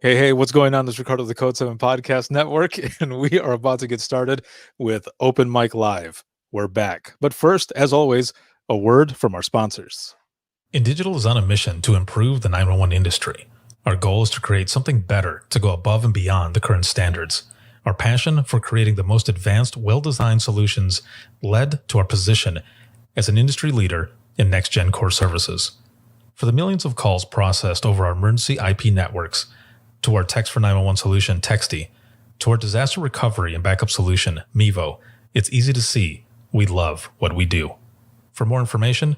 Hey, what's going on? This is Ricardo of the Code 7 Podcast Network, and we are about to get started with Open Mic Live. We're back. But first, as always, a word from our sponsors. InDigital is on a mission to improve the 911 industry. Our goal is to create something better to go above and beyond the current standards. Our passion for creating the most advanced, well-designed solutions led to our position as an industry leader in next-gen core services. For the millions of calls processed over our emergency IP networks, to our Text for 911 solution, Texty, to our disaster recovery and backup solution, Mevo, it's easy to see we love what we do. For more information,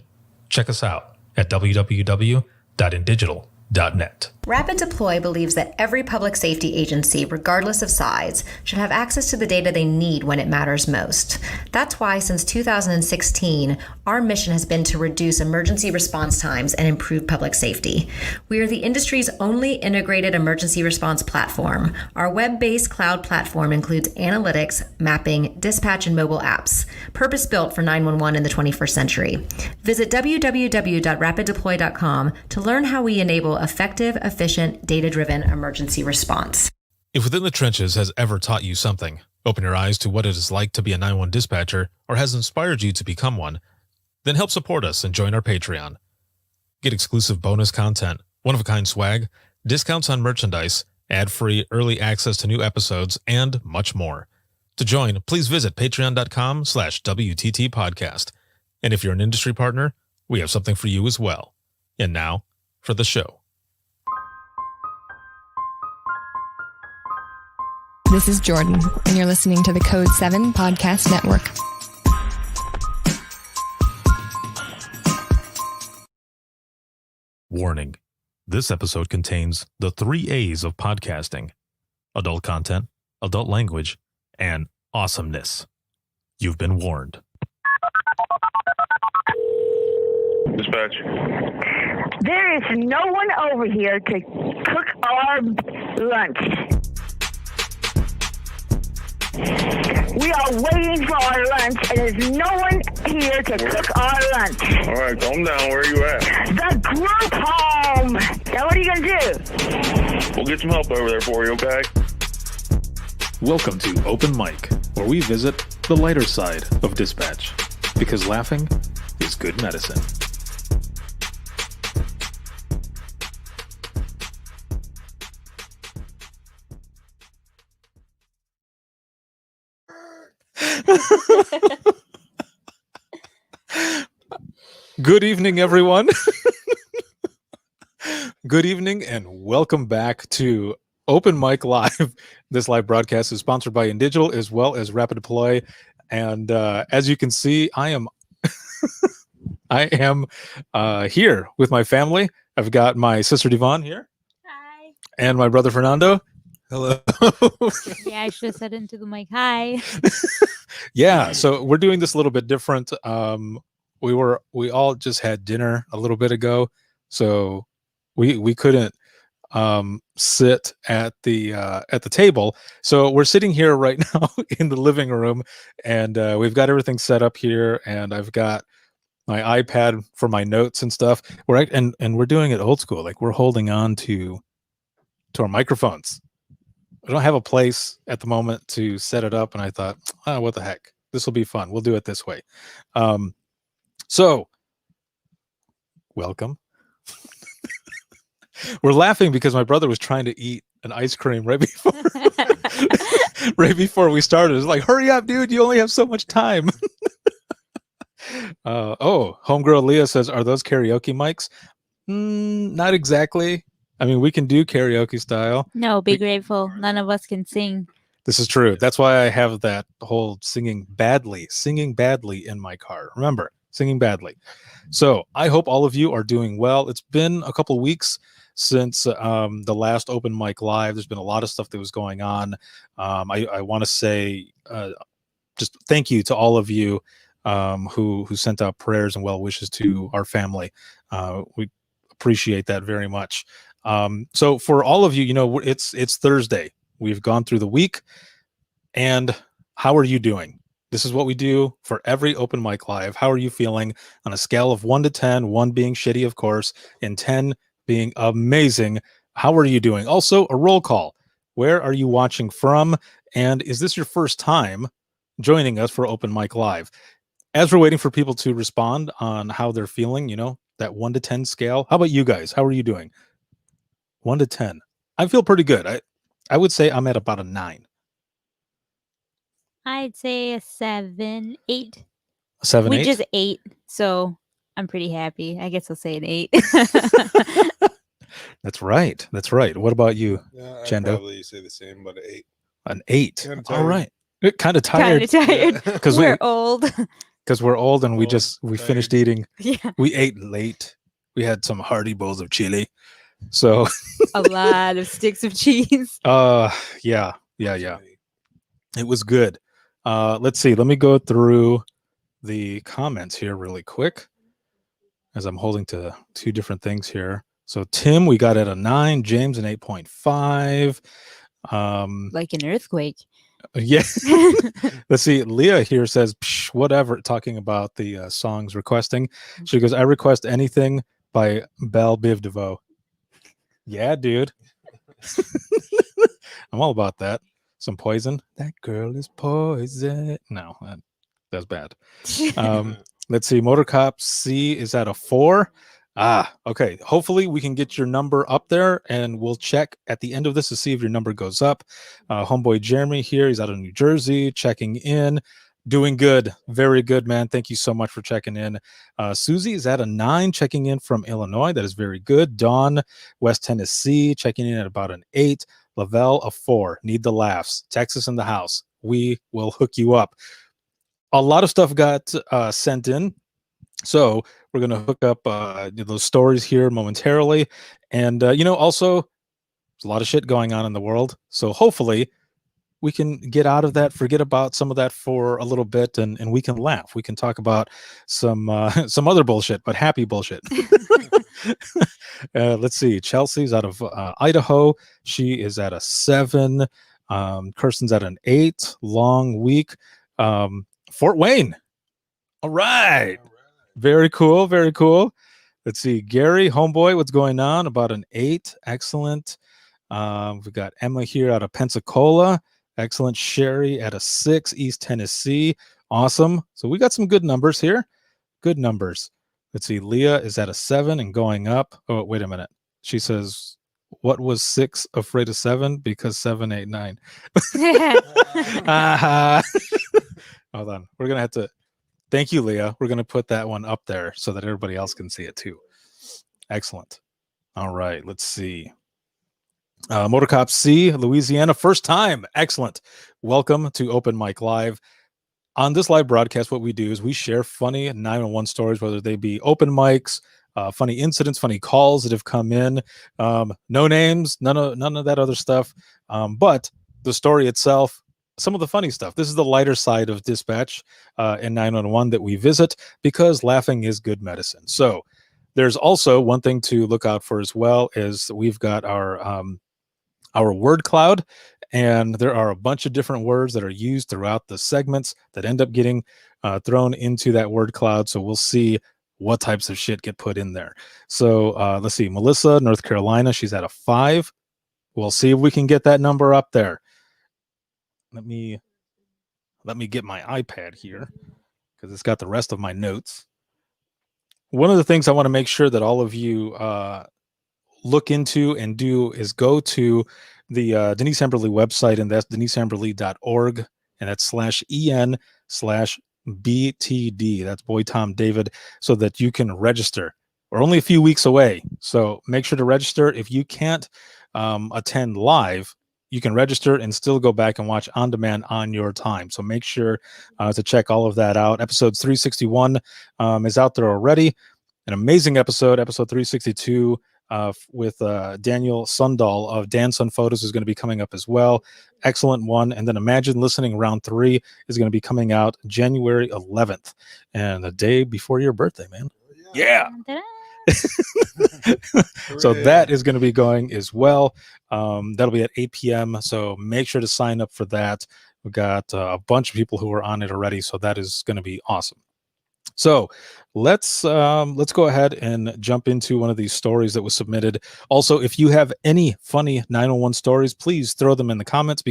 check us out at www.indigital.net. Rapid Deploy believes that every public safety agency, regardless of size, should have access to the data they need when it matters most. That's why since 2016, our mission has been to reduce emergency response times and improve public safety. We are the industry's only integrated emergency response platform. Our web-based cloud platform includes analytics, mapping, dispatch, and mobile apps, purpose-built for 911 in the 21st century. Visit www.rapiddeploy.com to learn how we enable effective, efficient, data-driven emergency response. If Within the Trenches has ever taught you something, open your eyes to what it is like to be a 911 dispatcher, or has inspired you to become one, then help support us and join our Patreon. Get exclusive bonus content, one-of-a-kind swag, discounts on merchandise, ad-free early access to new episodes, and much more. To join, please visit patreon.com/WTT podcast. And if you're an industry partner, we have something for you as well. And now, for the show. This is Jordan, and you're listening to the Code 7 Podcast Network. Warning. This episode contains the 3 A's of podcasting: adult content, adult language, and awesomeness. You've been warned. Dispatch. There is no one over here to cook our lunch. We are waiting for our lunch, and there's no one here to cook our lunch. All right, calm down. Where are you at? The group home. Now, what are you going to do? We'll get some help over there for you, okay? Welcome to Open Mic, where we visit the lighter side of dispatch, because laughing is good medicine. Good evening, everyone. Good evening, and welcome back to Open Mic Live. This live broadcast is sponsored by InDigital as well as Rapid Deploy. And as you can see, I am here with my family. I've got my sister Devon here. Hi. And my brother Fernando. Hello. Yeah, I should have said into the mic. Hi. Yeah, so we're doing this a little bit different. We all just had dinner a little bit ago, so we couldn't sit at the table. So we're sitting here right now in the living room, and we've got everything set up here, and I've got my iPad for my notes and stuff. And we're doing it old school, like we're holding on to our microphones. I don't have a place at the moment to set it up, and I thought, what the heck? This will be fun. We'll do it this way. So, welcome. We're laughing because my brother was trying to eat an ice cream right before we started. It's like, hurry up, dude! You only have so much time. Homegirl Leah says, "Are those karaoke mics?" Not exactly. I mean, we can do karaoke style. No, be grateful. None of us can sing. This is true. That's why I have that whole singing badly in my car. Remember, singing badly. So I hope all of you are doing well. It's been a couple of weeks since the last Open Mic Live. There's been a lot of stuff that was going on. I want to say just thank you to all of you who sent out prayers and well wishes to our family. We appreciate that very much. So for all of you, it's Thursday. We've gone through the week, and how are you doing? This is what we do for every Open Mic Live. How are you feeling on a scale of 1 to 10, 1 being shitty, of course, and 10 being amazing? How are you doing? Also, a roll call. Where are you watching from? And is this your first time joining us for Open Mic Live? As we're waiting for people to respond on how they're feeling, that 1 to 10 scale. How about you guys? How are you doing? 1 to 10. I feel pretty good. I would say I'm at about a 9. I'd say a 7, 8. A 7, We 8? just ate, so I'm pretty happy. I guess I'll say an 8. That's right. That's right. What about you? Yeah, I'd Chendo? probably say the same, but an 8. An 8. Kinda All tired. right. Kind of Kind of tired tired. because We're old. we're old and we Old, we tired. finished eating. Yeah, We ate late. We had some hearty bowls of chili. So a lot of sticks of cheese. yeah. It was good. Let's see. Let me go through the comments here really quick as I'm holding to 2 different things here. So Tim, we got at a 9, James an 8.5. Like an earthquake. Yeah. Let's see. Leah here says, Psh, whatever, talking about the songs requesting. She goes, I request anything by Belle Biv DeVoe. Yeah, dude. I'm all about that. Some Poison. That girl is poison. No, that's bad. Let's see. Motor Cop C is at a 4. Okay. Hopefully we can get your number up there and we'll check at the end of this to see if your number goes up. Homeboy Jeremy here. He's out of New Jersey, checking in. Doing good. Very good, man. Thank you so much for checking in. Susie is at a 9, checking in from Illinois. That is very good. Dawn, West Tennessee, checking in at about an 8. Lavelle, a 4. Need the laughs. Texas in the house. We will hook you up. A lot of stuff got sent in. So we're going to hook up those stories here momentarily. And, also there's a lot of shit going on in the world. So hopefully we can get out of that, forget about some of that for a little bit, and we can laugh. We can talk about some other bullshit, but happy bullshit. Let's see. Chelsea's out of Idaho. She is at a 7. Kirsten's at an 8. Long week. Fort Wayne. All right. Very cool. Very cool. Let's see. Gary, homeboy, what's going on? About an 8. Excellent. We've got Emma here out of Pensacola. Excellent. Sherry at a 6. East Tennessee. Awesome. So we got some good numbers here. Good numbers. Let's see. Leah is at a 7 and going up. Oh, wait a minute. She says, what was 6 afraid of 7? Because 7, 8, 9. Hold on. We're going to have to. Thank you, Leah. We're going to put that one up there so that everybody else can see it too. Excellent. All right. Let's see. Motor Cop C, Louisiana, first time. Excellent. Welcome to Open Mic Live. On this live broadcast, what we do is we share funny 911 stories, whether they be open mics, funny incidents, funny calls that have come in. No names, none of that other stuff. But the story itself, some of the funny stuff. This is the lighter side of dispatch in 911 that we visit because laughing is good medicine. So there's also one thing to look out for as well is we've got our word cloud, and there are a bunch of different words that are used throughout the segments that end up getting thrown into that word cloud. So we'll see what types of shit get put in there. So let's see. Melissa, North Carolina, she's at a 5. We'll see if we can get that number up there. Let me get my iPad here because it's got the rest of my notes. One of the things I want to make sure that all of you look into and do is go to the Denise Amberly website, and that's deniseamberly.org, and that's /EN/BTD. That's Boy Tom David, so that you can register. We're only a few weeks away, so make sure to register. If you can't attend live, you can register and still go back and watch on demand on your time. So make sure to check all of that out. Episode 361 is out there already. An amazing episode. Episode 362 with Daniel Sundahl of Dan Sun Photos is going to be coming up as well. Excellent one. And then Imagine Listening Round 3 is going to be coming out January 11th, and the day before your birthday, man. Yeah. So that is going to be going as well. That'll be at 8 p.m. So make sure to sign up for that. We've got a bunch of people who are on it already, so that is going to be awesome. So let's go ahead and jump into one of these stories that was submitted. Also, if you have any funny 911 stories, please throw them in the comments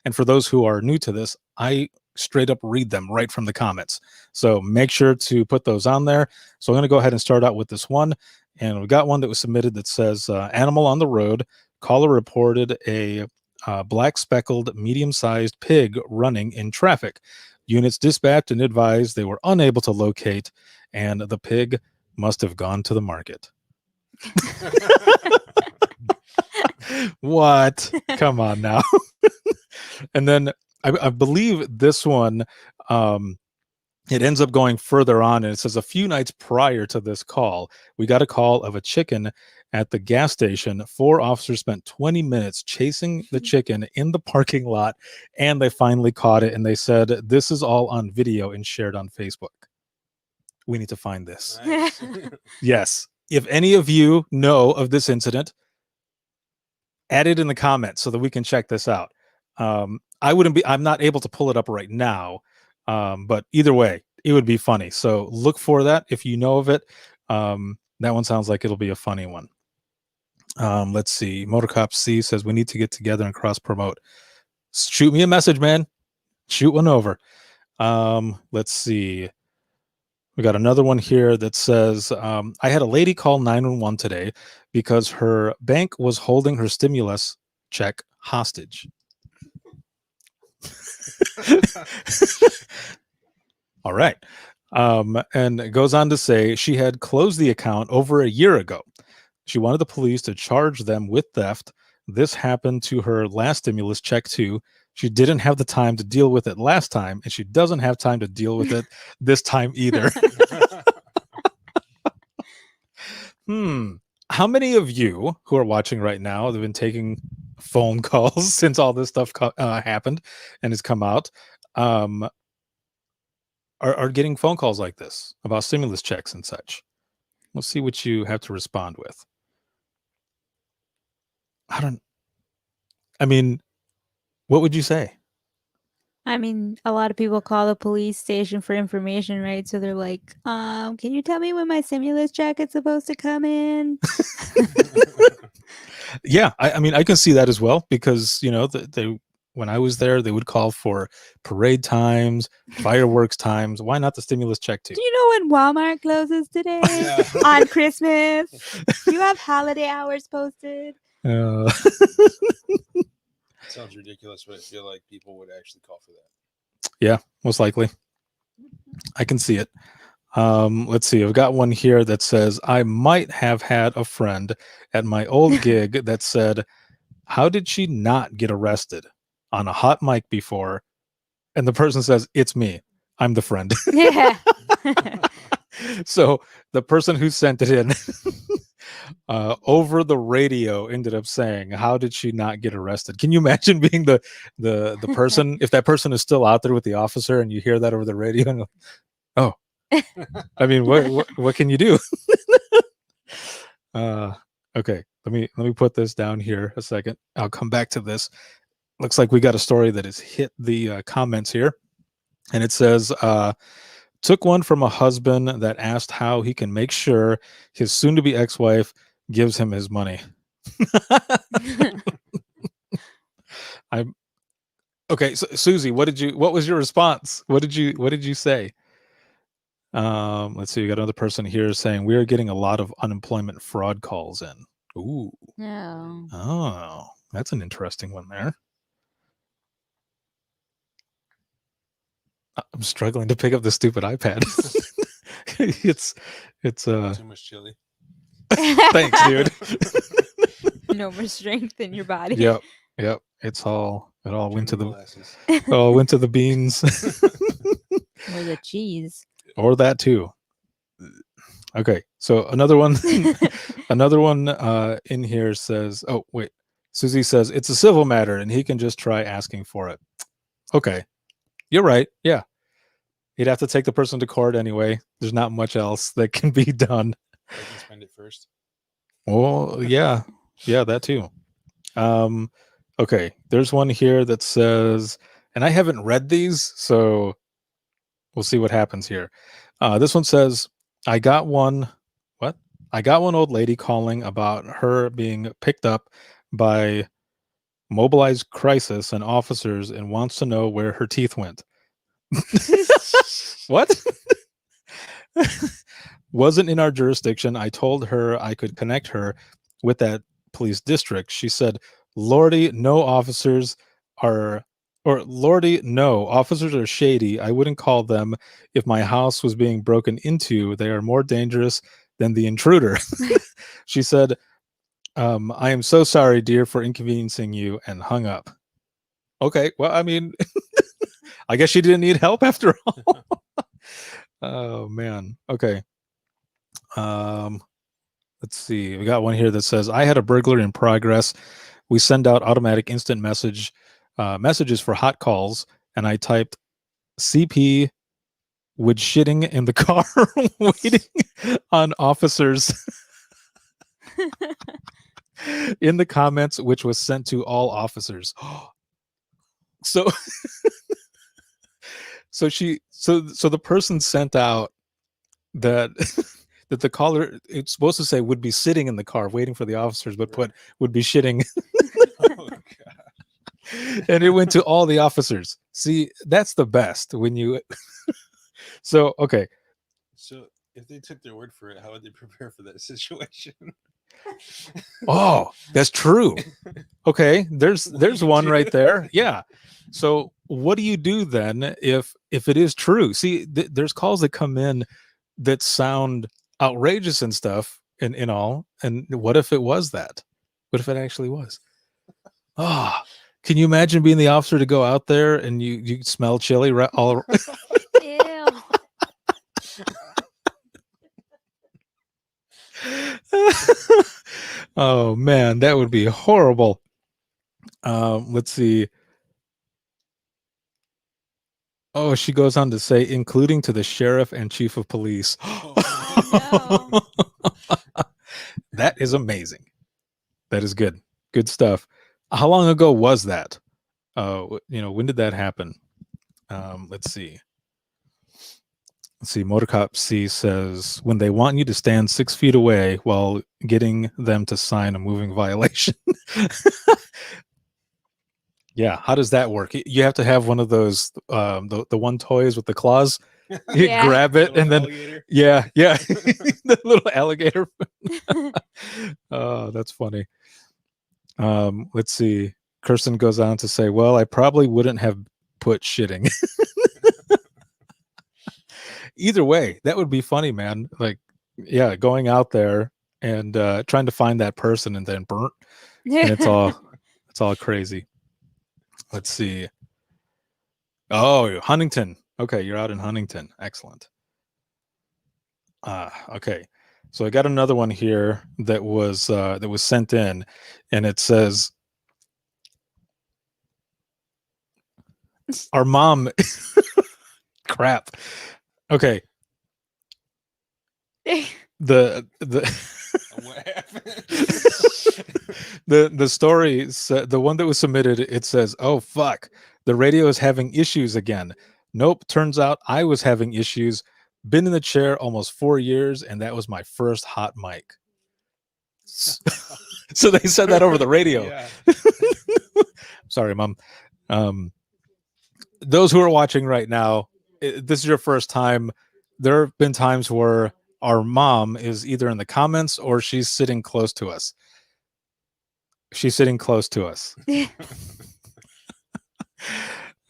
and for those who are new to this, I straight up read them right from the comments. So make sure to put those on there. So I'm going to go ahead and start out with this one. And we got one that was submitted that says, animal on the road. Caller reported a black speckled medium-sized pig running in traffic. Units dispatched and advised they were unable to locate, and the pig must have gone to the market. What? Come on now. And then I believe this one, it ends up going further on, and it says a few nights prior to this call, we got a call of a chicken at the gas station. 4 officers spent 20 minutes chasing the chicken in the parking lot, and they finally caught it. And they said, this is all on video and shared on Facebook. We need to find this. Nice. Yes. If any of you know of this incident, add it in the comments so that we can check this out. I'm not able to pull it up right now. But either way, it would be funny. So look for that if you know of it. That one sounds like it'll be a funny one. Let's see. Motorcop C says we need to get together and cross promote. Shoot me a message, man. Shoot one over. Let's see. We got another one here that says, I had a lady call 911 today because her bank was holding her stimulus check hostage. All right. And it goes on to say she had closed the account over a year ago. She wanted the police to charge them with theft. This happened to her last stimulus check too. She didn't have the time to deal with it last time, and she doesn't have time to deal with it this time either. How many of you who are watching right now have been taking phone calls since all this stuff happened and has come out? Are getting phone calls like this about stimulus checks and such? We'll see what you have to respond with. What would you say? I mean, a lot of people call the police station for information, right? So they're like, can you tell me when my stimulus check is supposed to come in? Yeah, I can see that as well, because, they when I was there, they would call for parade times, fireworks times. Why not the stimulus check too? Do you know when Walmart closes today on Christmas? You have holiday hours posted. Sounds ridiculous, but I feel like people would actually call for that. Yeah, most likely. I can see it. Let's see. I've got one here that says, I might have had a friend at my old gig that said, how did she not get arrested on a hot mic before? And the person says, it's me. I'm the friend. Yeah. So the person who sent it in over the radio ended up saying, how did she not get arrested? Can you imagine being the person, if that person is still out there with the officer and you hear that over the radio and oh, I mean, what can you do? Okay, let me put this down here a second. I'll come back to this. Looks like we got a story that has hit the comments here, and it says, took one from a husband that asked how he can make sure his soon-to-be ex-wife gives him his money. Okay, so Susie, what was your response? What did you say? Let's see, we got another person here saying we are getting a lot of unemployment fraud calls in. Ooh. No. Oh, that's an interesting one there. I'm struggling to pick up the stupid iPad. it's Too much chili. Thanks, dude. No more strength in your body. Yep. It all went to Molasses. went to the beans. Or the cheese. Or that too. Okay, so another one in here says, oh wait, Susie says it's a civil matter and he can just try asking for it. Okay, you're right. Yeah, he'd have to take the person to court anyway. There's not much else that can be done. I can spend it first. Well, yeah, that too. Okay, there's one here that says, and I haven't read these, so we'll see what happens here. This one says, I got one. What? I got one old lady calling about her being picked up by mobilized crisis and officers and wants to know where her teeth went. What? Wasn't in our jurisdiction. I told her I could connect her with that police district. She said, Lordy, no, officers are shady. I wouldn't call them if my house was being broken into. They are more dangerous than the intruder. She said, I am so sorry, dear, for inconveniencing you, and hung up. Okay, well, I mean, I guess she didn't need help after all. Oh man. Okay. Let's see. We got one here that says, I had a burglary in progress. We send out automatic instant messages for hot calls, and I typed CP with shitting in the car waiting on officers in the comments, which was sent to all officers. So so the person sent out that that the caller, it's supposed to say would be sitting in the car waiting for the officers, but put would be shitting. Oh, God. And it went to all the officers. See, that's the best when you so okay. So if they took their word for it, how would they prepare for that situation? Oh, that's true. Okay, there's one right there. Yeah. So what do you do then if it is true? See, there's calls that come in that sound outrageous and stuff and all. And what if it was that? What if it actually was? Oh, can you imagine being the officer to go out there and you smell chili all Ew. Oh man, that would be horrible. Let's see. Oh, she goes on to say, including to the sheriff and chief of police. No. That is amazing. That is good. Good stuff. How long ago was that? When did that happen? Let's see. Motor Cop C says, when they want you to stand 6 feet away while getting them to sign a moving violation. Yeah, how does that work? You have to have one of those the one toys with the claws. You Yeah. grab it and then Alligator. yeah, the little alligator. Oh, that's funny. Let's see. Kirsten goes on to say, well, I probably wouldn't have put shitting. Either way, that would be funny, man. Like, yeah, going out there and trying to find that person and then burnt, and it's all crazy. Let's see. Oh, Huntington. Okay, you're out in Huntington. Excellent. Okay. So I got another one here that was sent in, and it says, our mom crap. Okay. The What happened? the story, the one that was submitted, it says, oh fuck, the radio is having issues again. Nope, turns out I was having issues. Been in the chair almost 4 years, and that was my first hot mic. So they said that over the radio. Yeah. Sorry, Mom. Those who are watching right now, this is your first time. There have been times where our mom is either in the comments or she's sitting close to us. She's sitting close to us.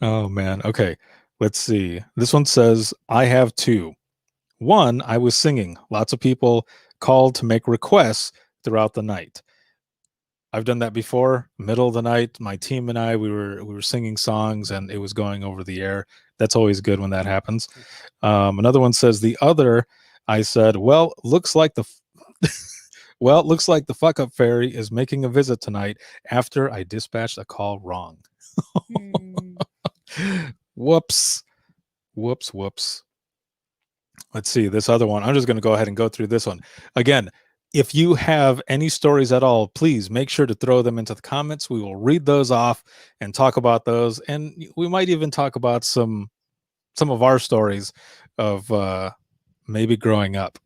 Oh, man. Okay. Let's see. This one says, I have two. One, I was singing. Lots of people called to make requests throughout the night. I've done that before. Middle of the night, my team and I, we were singing songs and it was going over the air. That's always good when that happens. Another one says, the other, I said, well, looks like the fuck up fairy is making a visit tonight after I dispatched a call wrong. Whoops. Let's see this other one. I'm just going to go ahead and go through this one. Again, if you have any stories at all, please make sure to throw them into the comments. We will read those off and talk about those. And we might even talk about some of our stories of maybe growing up.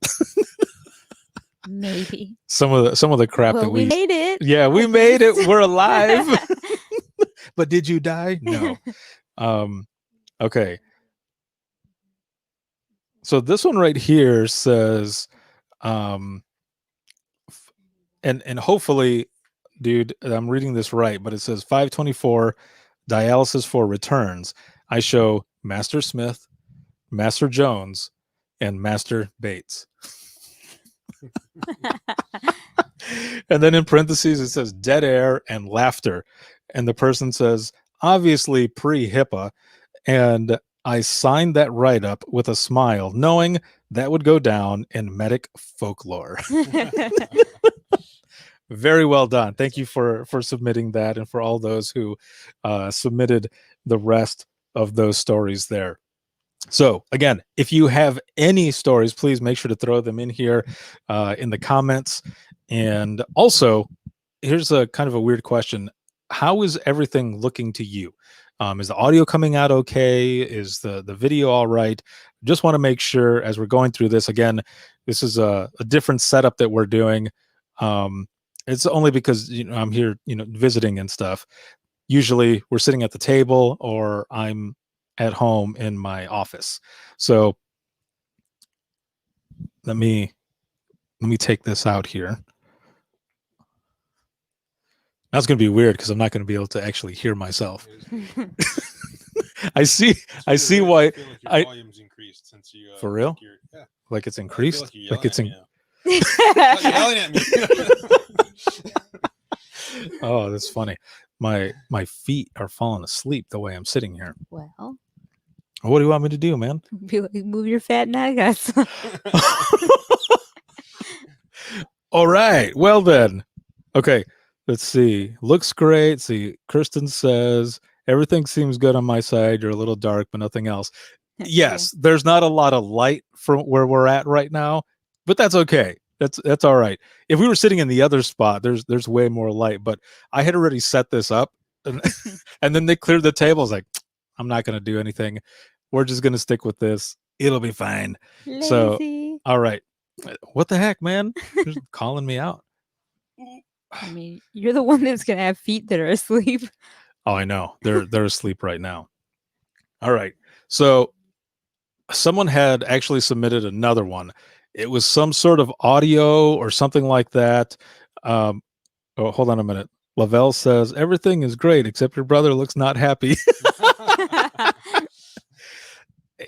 Maybe. Some of the crap Well, that we made it. Yeah, we at made it. least. We're alive. But did you die? No. Okay. So this one right here says, and hopefully, dude, I'm reading this right, but it says 524 dialysis for returns. I show Master Smith, Master Jones, and Master Bates. And then in parentheses, it says dead air and laughter. And the person says, obviously pre-HIPAA. And I signed that write-up with a smile, knowing that would go down in medic folklore. Very well done. Thank you for submitting that, and for all those who submitted the rest of those stories there. So again, if you have any stories, please make sure to throw them in here in the comments. And also, here's a kind of a weird question. How is everything looking to you? Is the audio coming out okay? Is the video all right? Just want to make sure as we're going through this, again, this is a different setup that we're doing. It's only because I'm here, visiting and stuff. Usually we're sitting at the table or I'm at home in my office. So let me take this out here. That's going to be weird because I'm not going to be able to actually hear myself. I see why I feel like your I- volume's increased since you. For real? Yeah. like it's I feel increased. like you're Like yelling it's at me now. Not yelling at me. Oh, that's funny. My feet are falling asleep the way I'm sitting here. Well, What do you want me to do, man? be like, move your fat nuggets. All right. Well then. Okay. Let's see. Looks great. See, Kirsten says everything seems good on my side. You're a little dark, but nothing else. Yes, there's not a lot of light from where we're at right now, but that's okay. That's all right. If we were sitting in the other spot, there's way more light. But I had already set this up, and, and then they cleared the table. I was like, I'm not gonna do anything. We're just gonna stick with this. It'll be fine. So- Lazy. All right. What the heck, man? You're just calling me out. I mean, you're the one that's gonna have feet that are asleep. Oh, I know. They're asleep right now. All right. So someone had actually submitted another one. It was some sort of audio or something like that. Oh, hold on a minute. Lavelle says everything is great except your brother looks not happy.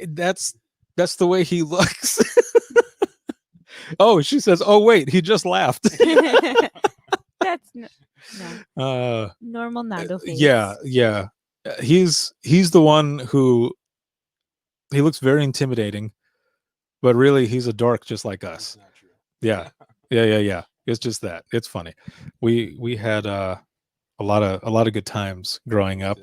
That's the way he looks. Oh, she says, "Oh wait, he just laughed." That's no normal Nando face. Yeah. He's the one who he looks very intimidating, but really he's a dork just like us. That's not true. Yeah. It's just that. It's funny. We had a lot of good times growing up.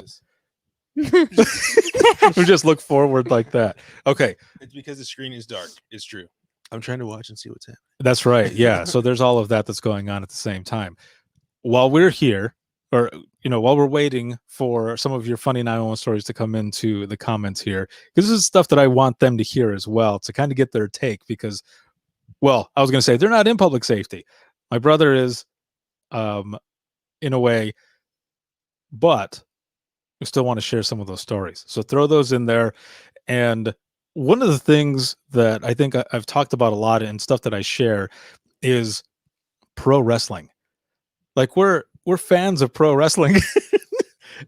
We just look forward like that. Okay, It's because the screen is dark. It's true. I'm trying to watch and see what's happening. that's right. Yeah. So there's all of that that's going on at the same time. While we're here, or while we're waiting for some of your funny 911 stories to come into the comments here, because this is stuff that I want them to hear as well, to kind of get their take. Because, well, I was going to say they're not in public safety. My brother is, in a way, but we still want to share some of those stories. So throw those in there. And one of the things that I think I've talked about a lot and stuff that I share is pro wrestling. Like we're fans of pro wrestling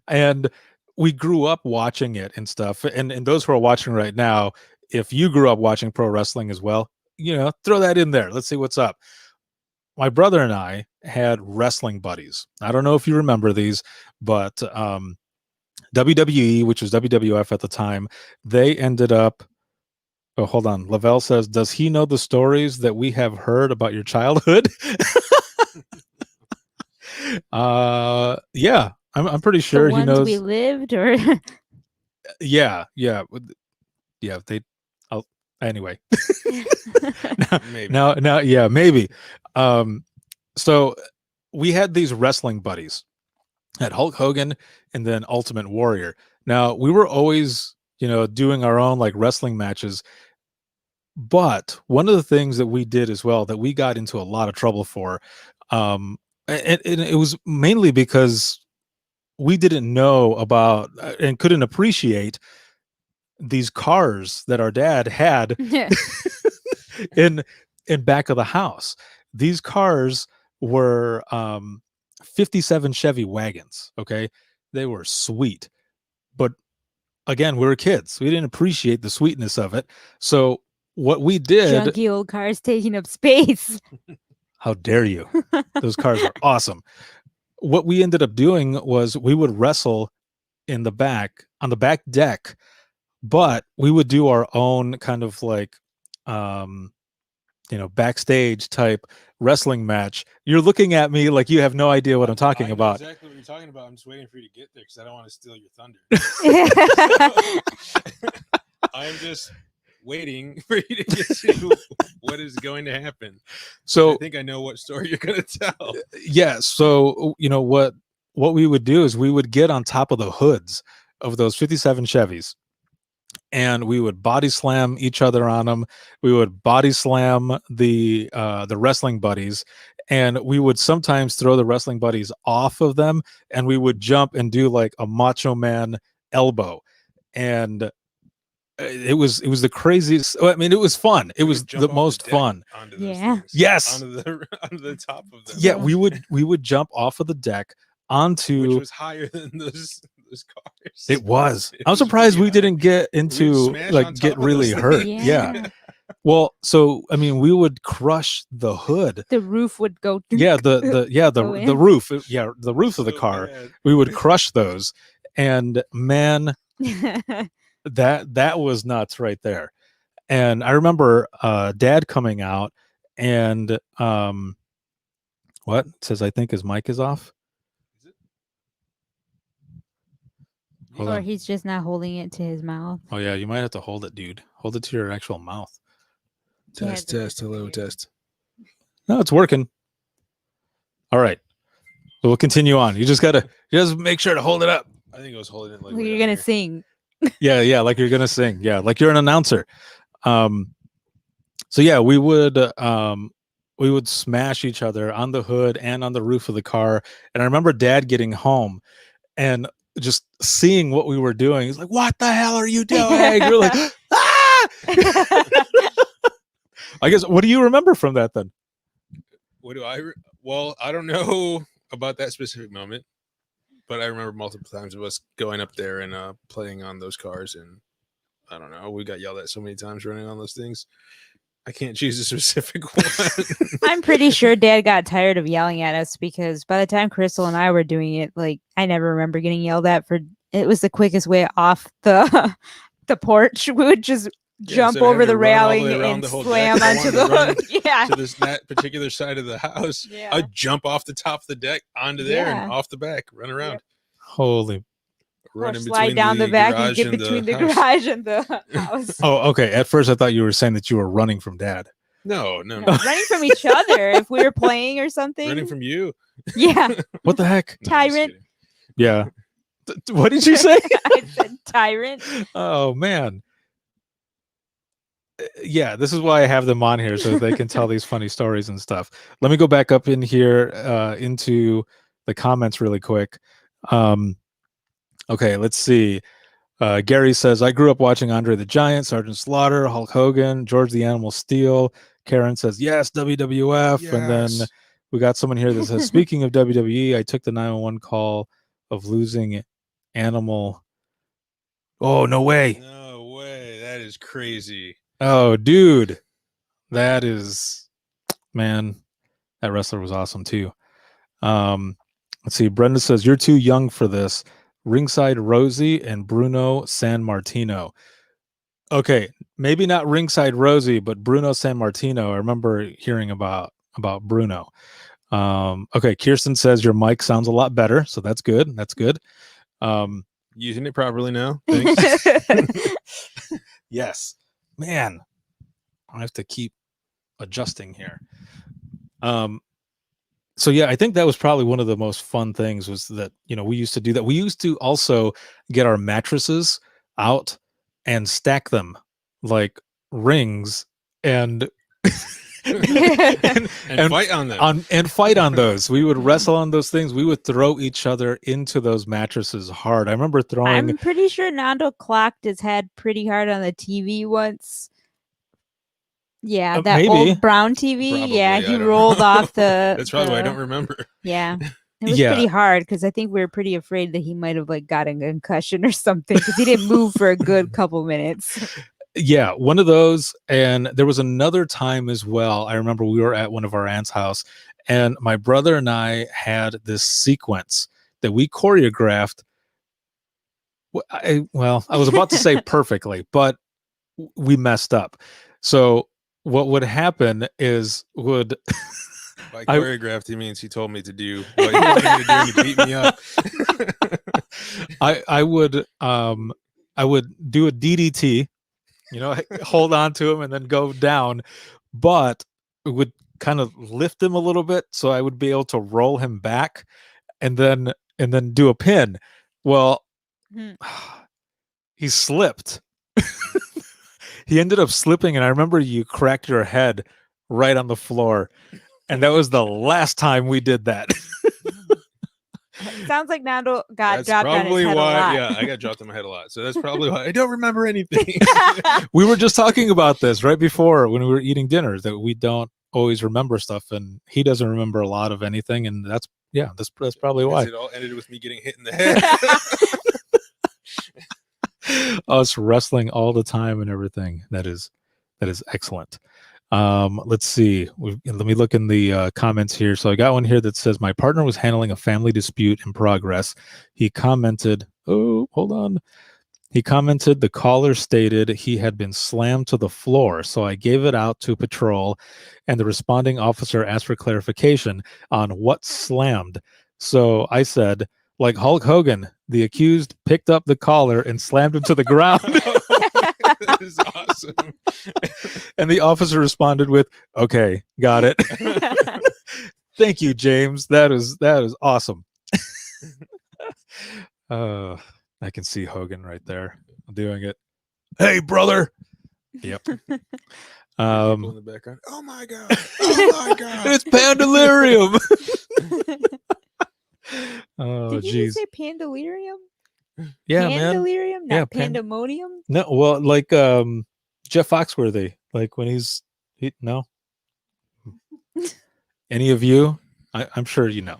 and we grew up watching it and stuff. And those who are watching right now, if you grew up watching pro wrestling as well, throw that in there. Let's see what's up. My brother and I had wrestling buddies. I don't know if you remember these, but WWE, which was WWF at the time, they ended up. Oh, hold on. Lavelle says, "Does he know the stories that we have heard about your childhood?" Yeah, I'm pretty sure the he ones knows. we lived, or Yeah. They. Anyway. Maybe. Now, yeah, maybe. So we had these wrestling buddies, at Hulk Hogan and then Ultimate Warrior. Now we were always, doing our own like wrestling matches, But one of the things that we did as well that we got into a lot of trouble for, and it was mainly because we didn't know about and couldn't appreciate these cars that our dad had in back of the house. These cars were 57 Chevy wagons. Okay, they were sweet, but again, we were kids. We didn't appreciate the sweetness of it. So what we did, Junky old cars taking up space. how dare you? Those cars are awesome. What we ended up doing was we would wrestle in the back on the back deck, but we would do our own kind of like backstage type wrestling match. You're looking at me like you have no idea what I'm talking I know about. exactly what you're talking about. I'm just waiting for you to get there because I don't want to steal your thunder. I'm just waiting for you to get to what is going to happen. So I think I know what story you're going to tell. yeah, so what we would do is we would get on top of the hoods of those 57 Chevys, and we would body slam each other on them. We would body slam the wrestling buddies, and we would sometimes throw the wrestling buddies off of them, and we would jump and do like a Macho Man elbow. And it was the craziest. I mean, it was fun. It was the most fun. Yeah. Yes. Onto the top of them. Yeah, we would jump off of the deck onto. Which was higher than those cars. It was. It I'm was surprised we really didn't get into smash like on get top of really those hurt. things. Yeah. Well, so I mean, we would crush the hood. The roof would go. Yeah, the Go the in. roof. The roof of the So car. bad. We would crush those, and man, that was nuts right there. And I remember Dad coming out and what it says, I think his mic is off. Hold Or on. he's just not holding it to his mouth. Oh yeah, you might have to hold it, dude. Hold it to your actual mouth. Yeah, Test, the- test, hello, test. No, it's working. All right. So we'll continue on. You just make sure to hold it up. I think I was holding it like Well, way you're down gonna here. sing. Yeah, like you're gonna sing. Yeah, like you're an announcer. So yeah, we would smash each other on the hood and on the roof of the car. And I remember Dad getting home and just seeing what we were doing. He's like, "What the hell are you doing?" You're like, "Ah!" I guess. What do you remember from that then? What do well, I don't know about that specific moment, but I remember multiple times of us going up there and playing on those cars, and I don't know, we got yelled at so many times running on those things. I can't choose a specific one. I'm pretty sure Dad got tired of yelling at us because by the time Crystal and I were doing it, like I never remember getting yelled at for. It was the quickest way off the the porch. We would just jump instead of over having the to run all the railing way around and the whole slam deck, I onto wanted the to run hook. Yeah. to that particular side of the house. Yeah. I'd jump off the top of the deck onto there and Yeah. off the back, run around, Yep. Holy. run Or in slide between down the back and garage get between the house. garage and the house. Oh, okay. At first, I thought you were saying that you were running from Dad. No, No, running from each Oh, other if we were playing or something. running from you. Yeah. What the heck? No, I'm just Tyrant. kidding. Yeah. What did you say? I said tyrant. Oh man. Yeah, this is why I have them on here so they can tell these funny stories and stuff. Let me go back up in here into the comments really quick. Okay, let's see. Gary says, I grew up watching Andre the Giant, Sergeant Slaughter, Hulk Hogan, George the Animal Steel. Karen says, yes, WWF. And then Yes. we got someone here that says, speaking of WWE, I took the 911 call of losing Animal. Oh, no way. No way. That is crazy. Oh, dude. That is, man, that wrestler was awesome too. Let's see. Brenda says, you're too young for this. Ringside Rosie and Bruno San Martino. Okay, maybe not Ringside Rosie, but Bruno San Martino. I remember hearing about Bruno. Okay, Kirsten says your mic sounds a lot better, so that's good. That's good. Using it properly now. Thanks. Yes, man, I have to keep adjusting here. So yeah, I think that was probably one of the most fun things was that, we used to do that. We used to also get our mattresses out and stack them like rings and and fight on them. and fight on those. We would wrestle on those things. We would throw each other into those mattresses hard. I remember throwing. I'm pretty sure Nando clocked his head pretty hard on the TV once. Yeah, that maybe. old brown TV. Probably, yeah, I he don't rolled know. off the. That's probably why I the- don't remember. Yeah. It was Yeah. pretty hard because I think we were pretty afraid that he might have like got a concussion or something because he didn't move for a good couple minutes. Yeah, one of those. And there was another time as well. I remember we were at one of our aunt's house, and my brother and I had this sequence that we choreographed. I was about to say perfectly, but we messed up. So what would happen is By I- choreographed, he means he told me to do what he wanted me to do and he beat me up. I would do a DDT, hold on to him and then go down, but it would kind of lift him a little bit so I would be able to roll him back and then do a pin. Well, Hmm. he slipped. He ended up slipping, and I remember you cracked your head right on the floor, and that was the last time we did that. Sounds like Nando got That's dropped on his probably head why. a lot. Yeah, I got dropped on my head a lot. So that's probably why I don't remember anything. We were just talking about this right before when we were eating dinner, that we don't always remember stuff, and he doesn't remember a lot of anything, and that's probably why. It all ended with me getting hit in the head. Us wrestling all the time and everything. That is excellent. Let's see. Let me look in the comments here. So I got one here that says my partner was handling a family dispute in progress. He commented, oh, hold on. He commented the caller stated he had been slammed to the floor. So I gave it out to patrol, and the responding officer asked for clarification on what slammed. So I said, like Hulk Hogan, the accused picked up the collar and slammed him to the ground. That is awesome. And the officer responded with, okay, got it. Thank you, James. That is awesome. I can see Hogan right there doing it. Hey, brother. Yep. People in the background. Oh my god! Oh my god! It's Pandalarium. Oh, Did you jeez. just say Pandalarium? Yeah, man. Pandalarium, not Yeah, Pandemonium? No, well, like Jeff Foxworthy, like when no. Any of you? I'm sure you know.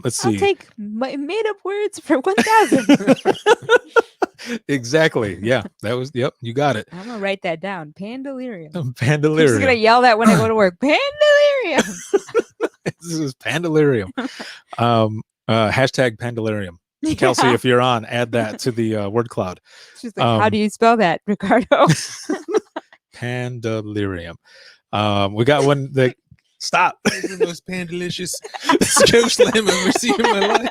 Let's see. I'll take made up words for 1,000. Exactly. Yeah, that was. Yep, you got it. I'm gonna write that down. Pandalarium. I'm just Pandalarium. gonna yell that when I go to work. Pandalarium. This is Pandalarium. Hashtag Pandalarium. Kelsey, if you're on, add that to the word cloud. She's like, how do you spell that, Ricardo? Pandalarium. We got one that stop. This is the most pandalicious choke slam I've ever seen in my life.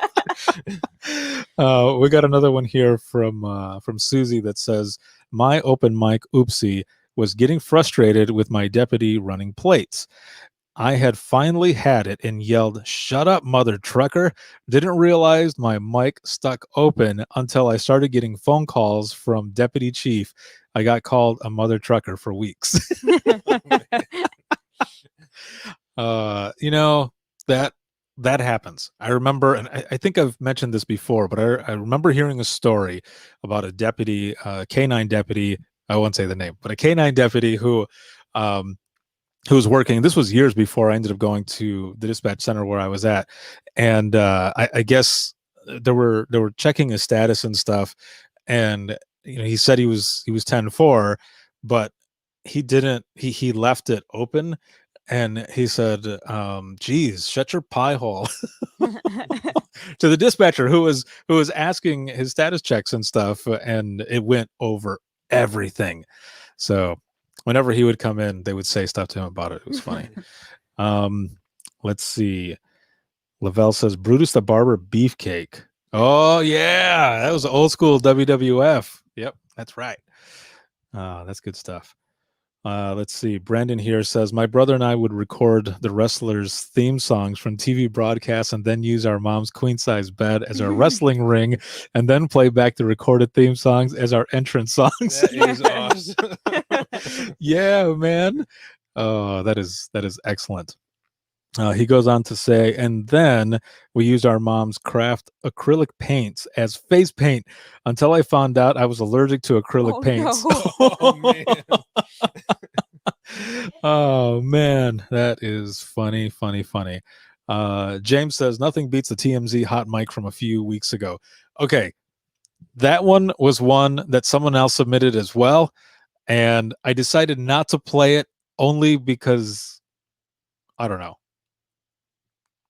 We got another one here from Susie that says, my open mic oopsie was getting frustrated with my deputy running plates. I had finally had it and yelled, shut up, mother trucker. Didn't realize my mic stuck open until I started getting phone calls from deputy chief. I got called a mother trucker for weeks. That happens. I remember, and I think I've mentioned this before, but I remember hearing a story about a deputy, K9 deputy. I won't say the name, but a K9 deputy who was working. This was years before I ended up going to the dispatch center where I was at, and I guess they were checking his status and stuff, and he said he was 10-4, but he didn't. He left it open. And he said, geez, shut your pie hole to the dispatcher who was asking his status checks and stuff. And it went over everything. So whenever he would come in, they would say stuff to him about it. It was funny. Let's see. Lavelle says, Brutus the Barber beefcake. Oh, yeah. That was old school WWF. Yep, that's right. That's good stuff. Let's see. Brandon here says, my brother and I would record the wrestlers' theme songs from TV broadcasts and then use our mom's queen size bed as our wrestling ring, and then play back the recorded theme songs as our entrance songs. That is awesome. Yeah, man. Oh, that is excellent. He goes on to say, and then we used our mom's craft acrylic paints as face paint until I found out I was allergic to acrylic paints. Oh, man. Oh man, that is funny. James says nothing beats the TMZ hot mic from a few weeks ago. Okay, that one was one that someone else submitted as well, and I decided not to play it only because I don't know.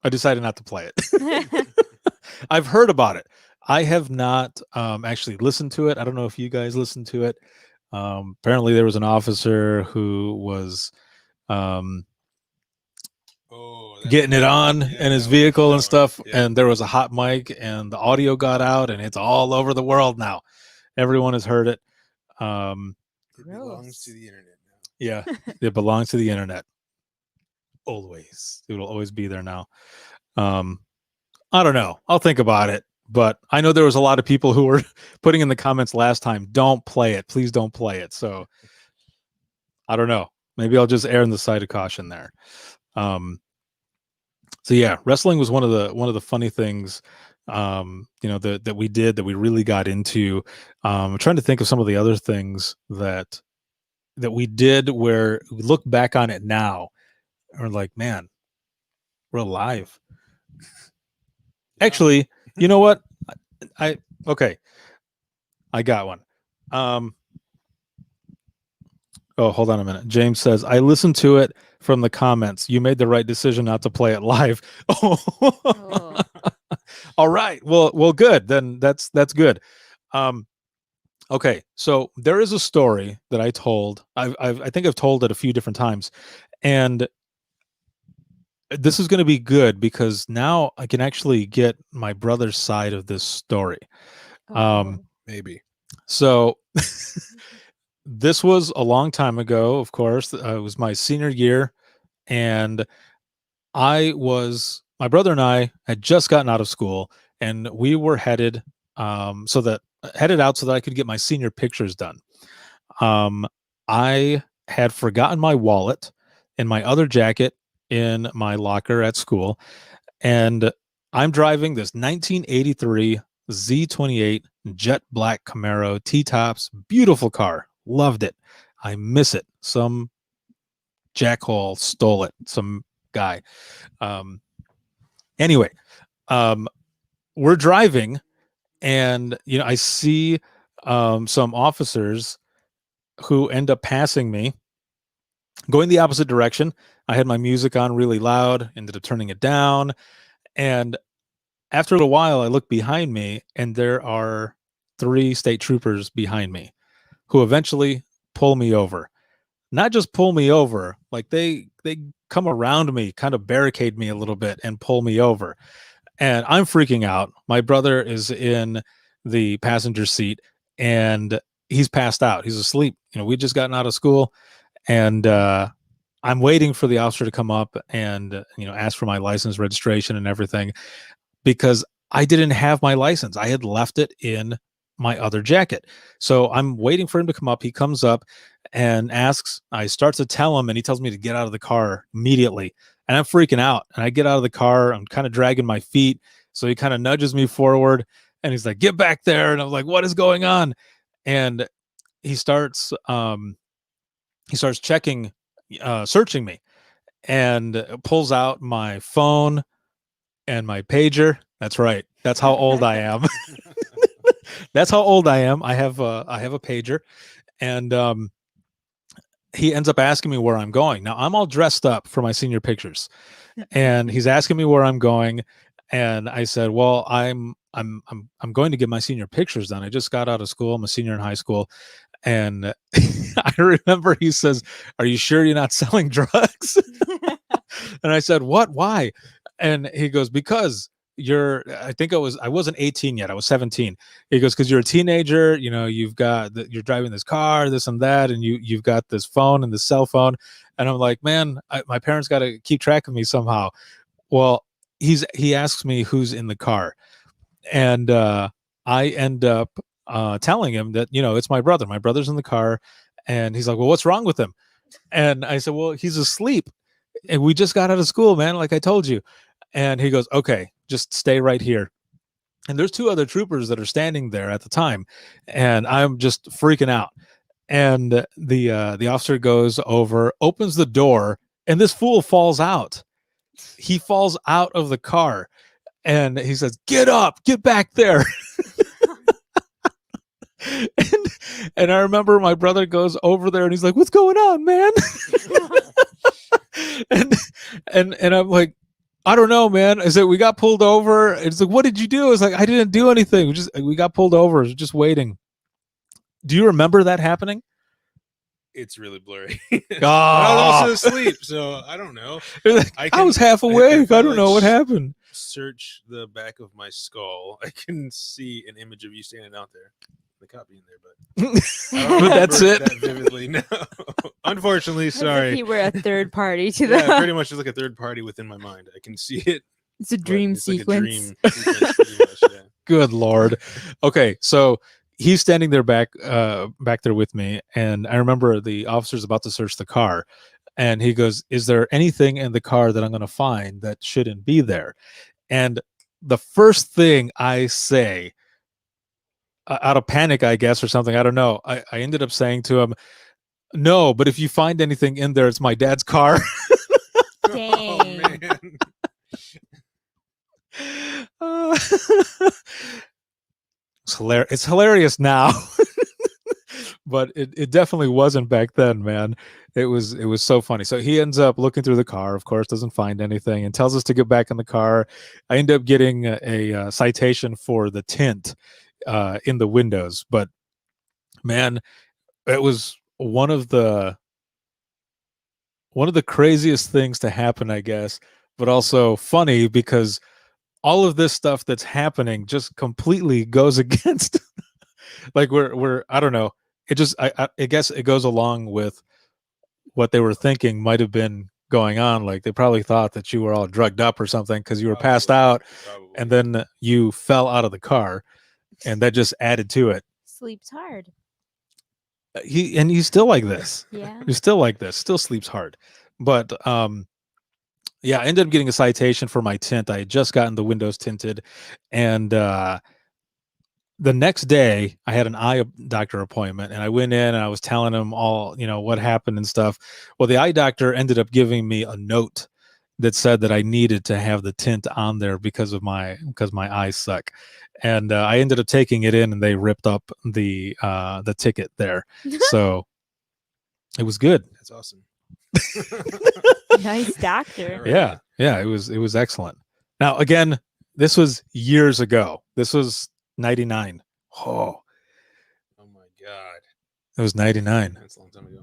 I decided not to play it. I've heard about it. I have not actually listened to it. I don't know if you guys listened to it. Apparently there was an officer who was getting it on in his vehicle and stuff, and there was a hot mic and the audio got out, and it's all over the world now. Everyone has heard it. It belongs to the internet now. Yeah, it belongs to the internet. Always. It will always be there now. I don't know. I'll think about it. But I know there was a lot of people who were putting in the comments last time, don't play it. Please don't play it. So I don't know. Maybe I'll just err on the side of caution there. So yeah, wrestling was one of the funny things, that we did, that we really got into. I'm trying to think of some of the other things that we did where we look back on it now and we're like, man, we're alive. Actually, you know what? I got one. Oh, hold on a minute. James says, I listened to it from the comments. You made the right decision not to play it live. Oh. All right. Well, good. Then that's good. Okay. So there is a story that I told. I think I've told it a few different times, and this is going to be good because now I can actually get my brother's side of this story. Maybe. So this was a long time ago, of course. It was my senior year, and my brother and I had just gotten out of school, and we were headed out so that I could get my senior pictures done. I had forgotten my wallet and my other jacket in my locker at school, and I'm driving this 1983 Z28 jet black Camaro T-tops, beautiful car, loved it. I miss it. Some jackhole stole it, some guy. Anyway, we're driving, and I see some officers who end up passing me, going the opposite direction. I had my music on really loud, ended up turning it down. And after a little while, I look behind me, and there are 3 state troopers behind me who eventually pull me over. Not just pull me over, like they come around me, kind of barricade me a little bit and pull me over. And I'm freaking out. My brother is in the passenger seat, and he's passed out. He's asleep. We just gotten out of school, and I'm waiting for the officer to come up and ask for my license, registration, and everything, because I didn't have my license. I had left it in my other jacket. So I'm waiting for him to come up. He comes up and asks. I start to tell him, and he tells me to get out of the car immediately. And I'm freaking out. And I get out of the car. I'm kind of dragging my feet. So he kind of nudges me forward, and he's like, "Get back there!" And I'm like, "What is going on?" And he starts checking. Searching me, and pulls out my phone and my pager. That's right. That's how old I am. That's how old I am. I have a pager, and he ends up asking me where I'm going. Now I'm all dressed up for my senior pictures, and he's asking me where I'm going, and I said, "Well, I'm going to get my senior pictures done. I just got out of school. I'm a senior in high school." And I remember he says, "Are you sure you're not selling drugs?" And I said, "What? Why?" And he goes, "Because I think I wasn't 18 yet. I was 17. He goes, because you're a teenager, you've got you're driving this car, this and that, and you've got this phone and this cell phone. And I'm like, man, my parents got to keep track of me somehow. Well, he asks me who's in the car, and I end up telling him that, it's my brother. My brother's in the car, and he's like, well, what's wrong with him? And I said, well, he's asleep, and we just got out of school, man, like I told you. And he goes, okay, just stay right here. And there's 2 other troopers that are standing there at the time, and I'm just freaking out. And the officer goes over, opens the door, and this fool falls out. He falls out of the car, and he says, get up, get back there. and I remember my brother goes over there, and he's like, what's going on, man? and I'm like, I don't know, man. I said, we got pulled over. It's like, what did you do? It's like, I didn't do anything. We got pulled over. Just waiting. Do you remember that happening? It's really blurry. Oh. I was also asleep, so I don't know. I was half awake. I don't know what happened. Search the back of my skull. I can see an image of you standing out there. The copy in there, but I don't But that's remember it. that vividly. No, unfortunately, As if sorry. you were a third party to the. Yeah, pretty much just like a third party within my mind. I can see it. It's a but dream it's like a sequence. dream sequence pretty much, yeah. Good Lord. Okay, so he's standing there back there with me, and I remember the officer's about to search the car, and he goes, is there anything in the car that I'm going to find that shouldn't be there? And the first thing I say, out of panic, I guess, or something, I don't know, I ended up saying to him, no, but if you find anything in there, it's my dad's car. Oh, Dang. man. It's hilarious now. But it definitely wasn't back then, man. It was so funny. So he ends up looking through the car, of course, doesn't find anything, and tells us to get back in the car. I end up getting a citation for the tint in the windows. But man, it was one of the craziest things to happen, I guess, but also funny because all of this stuff that's happening just completely goes against like we're I don't know. It just I guess it goes along with what they were thinking might have been going on. Like they probably thought that you were all drugged up or something because you were passed out, and then you fell out of the car, and that just added to it. Sleeps hard. He's still like this. Yeah. He's still like this. Still sleeps hard. But yeah, I ended up getting a citation for my tint. I had just gotten the windows tinted, and the next day I had an eye doctor appointment, and I went in and I was telling him all, what happened and stuff. Well, the eye doctor ended up giving me a note that said that I needed to have the tint on there because my eyes suck. And I ended up taking it in, and they ripped up the ticket there. So it was good. That's awesome. Nice doctor. Right. Yeah, it was excellent. Now, again, this was years ago. This was 99. Oh my God. It was 99. That's a long time ago.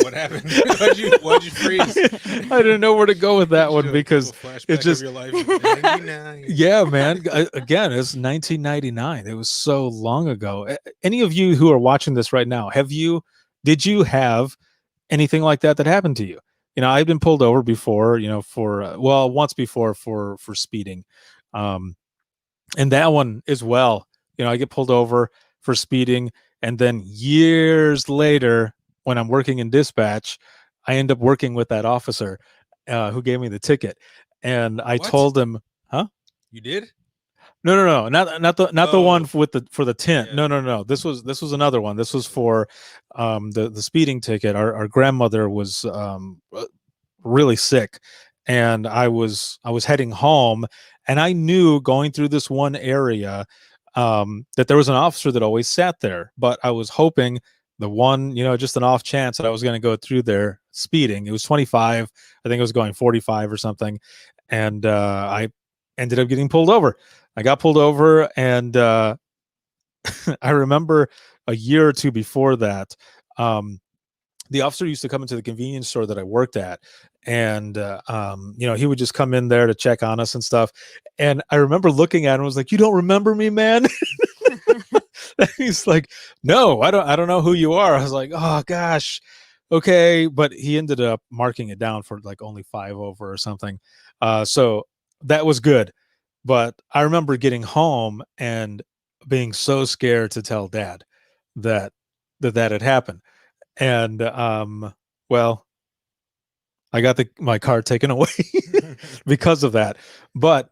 What happened? Why'd you freeze? I didn't know where to go with that one because it's just your life. 99. yeah, man. Again, it's 1999. It was so long ago. Any of you who are watching this right now, did you have anything like that happened to you? I've been pulled over before, for once before for speeding, and that one as well. I get pulled over for speeding, and then years later, when I'm working in dispatch, I end up working with that officer who gave me the ticket, and I told him, "Huh? You did? No, not the one for the tint. Yeah. No. This was another one. This was for the speeding ticket. Our grandmother was really sick, and I was heading home, and I knew going through this one area that there was an officer that always sat there, but I was hoping the one, just an off chance that I was going to go through there speeding. It was 25. I think it was going 45 or something, and I ended up getting pulled over. I got pulled over, and I remember a year or two before that, the officer used to come into the convenience store that I worked at, and he would just come in there to check on us and stuff. And I remember looking at him, and was like, "You don't remember me, man?" He's like, "No, I don't know who you are." I was like, "Oh gosh, okay." But he ended up marking it down for like only 5 over or something. So that was good. But I remember getting home and being so scared to tell Dad that had happened. And well, I got my car taken away because of that. But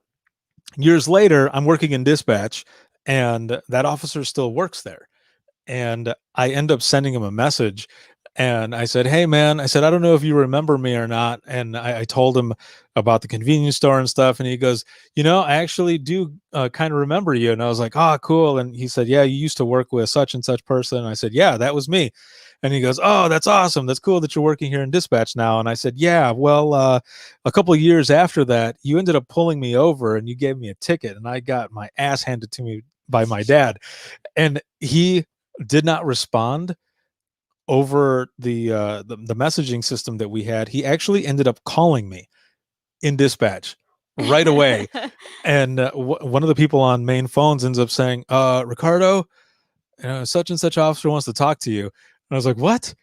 years later, I'm working in dispatch, and that officer still works there. And I end up sending him a message, and I said, "Hey man," I said, "I don't know if you remember me or not." And I told him about the convenience store and stuff, and he goes, "I actually do kind of remember you." And I was like, "Oh, cool." And he said, "Yeah, you used to work with such and such person." And I said, "Yeah, that was me." And he goes, "Oh, that's awesome. That's cool that you're working here in dispatch now." And I said, "Yeah, well, a couple of years after that, you ended up pulling me over and you gave me a ticket, and I got my ass handed to me by my dad." And he did not respond over the messaging system that we had. He actually ended up calling me in dispatch right away. And one of the people on main phones ends up saying, "Ricardo, such and such officer wants to talk to you." And I was like, "What?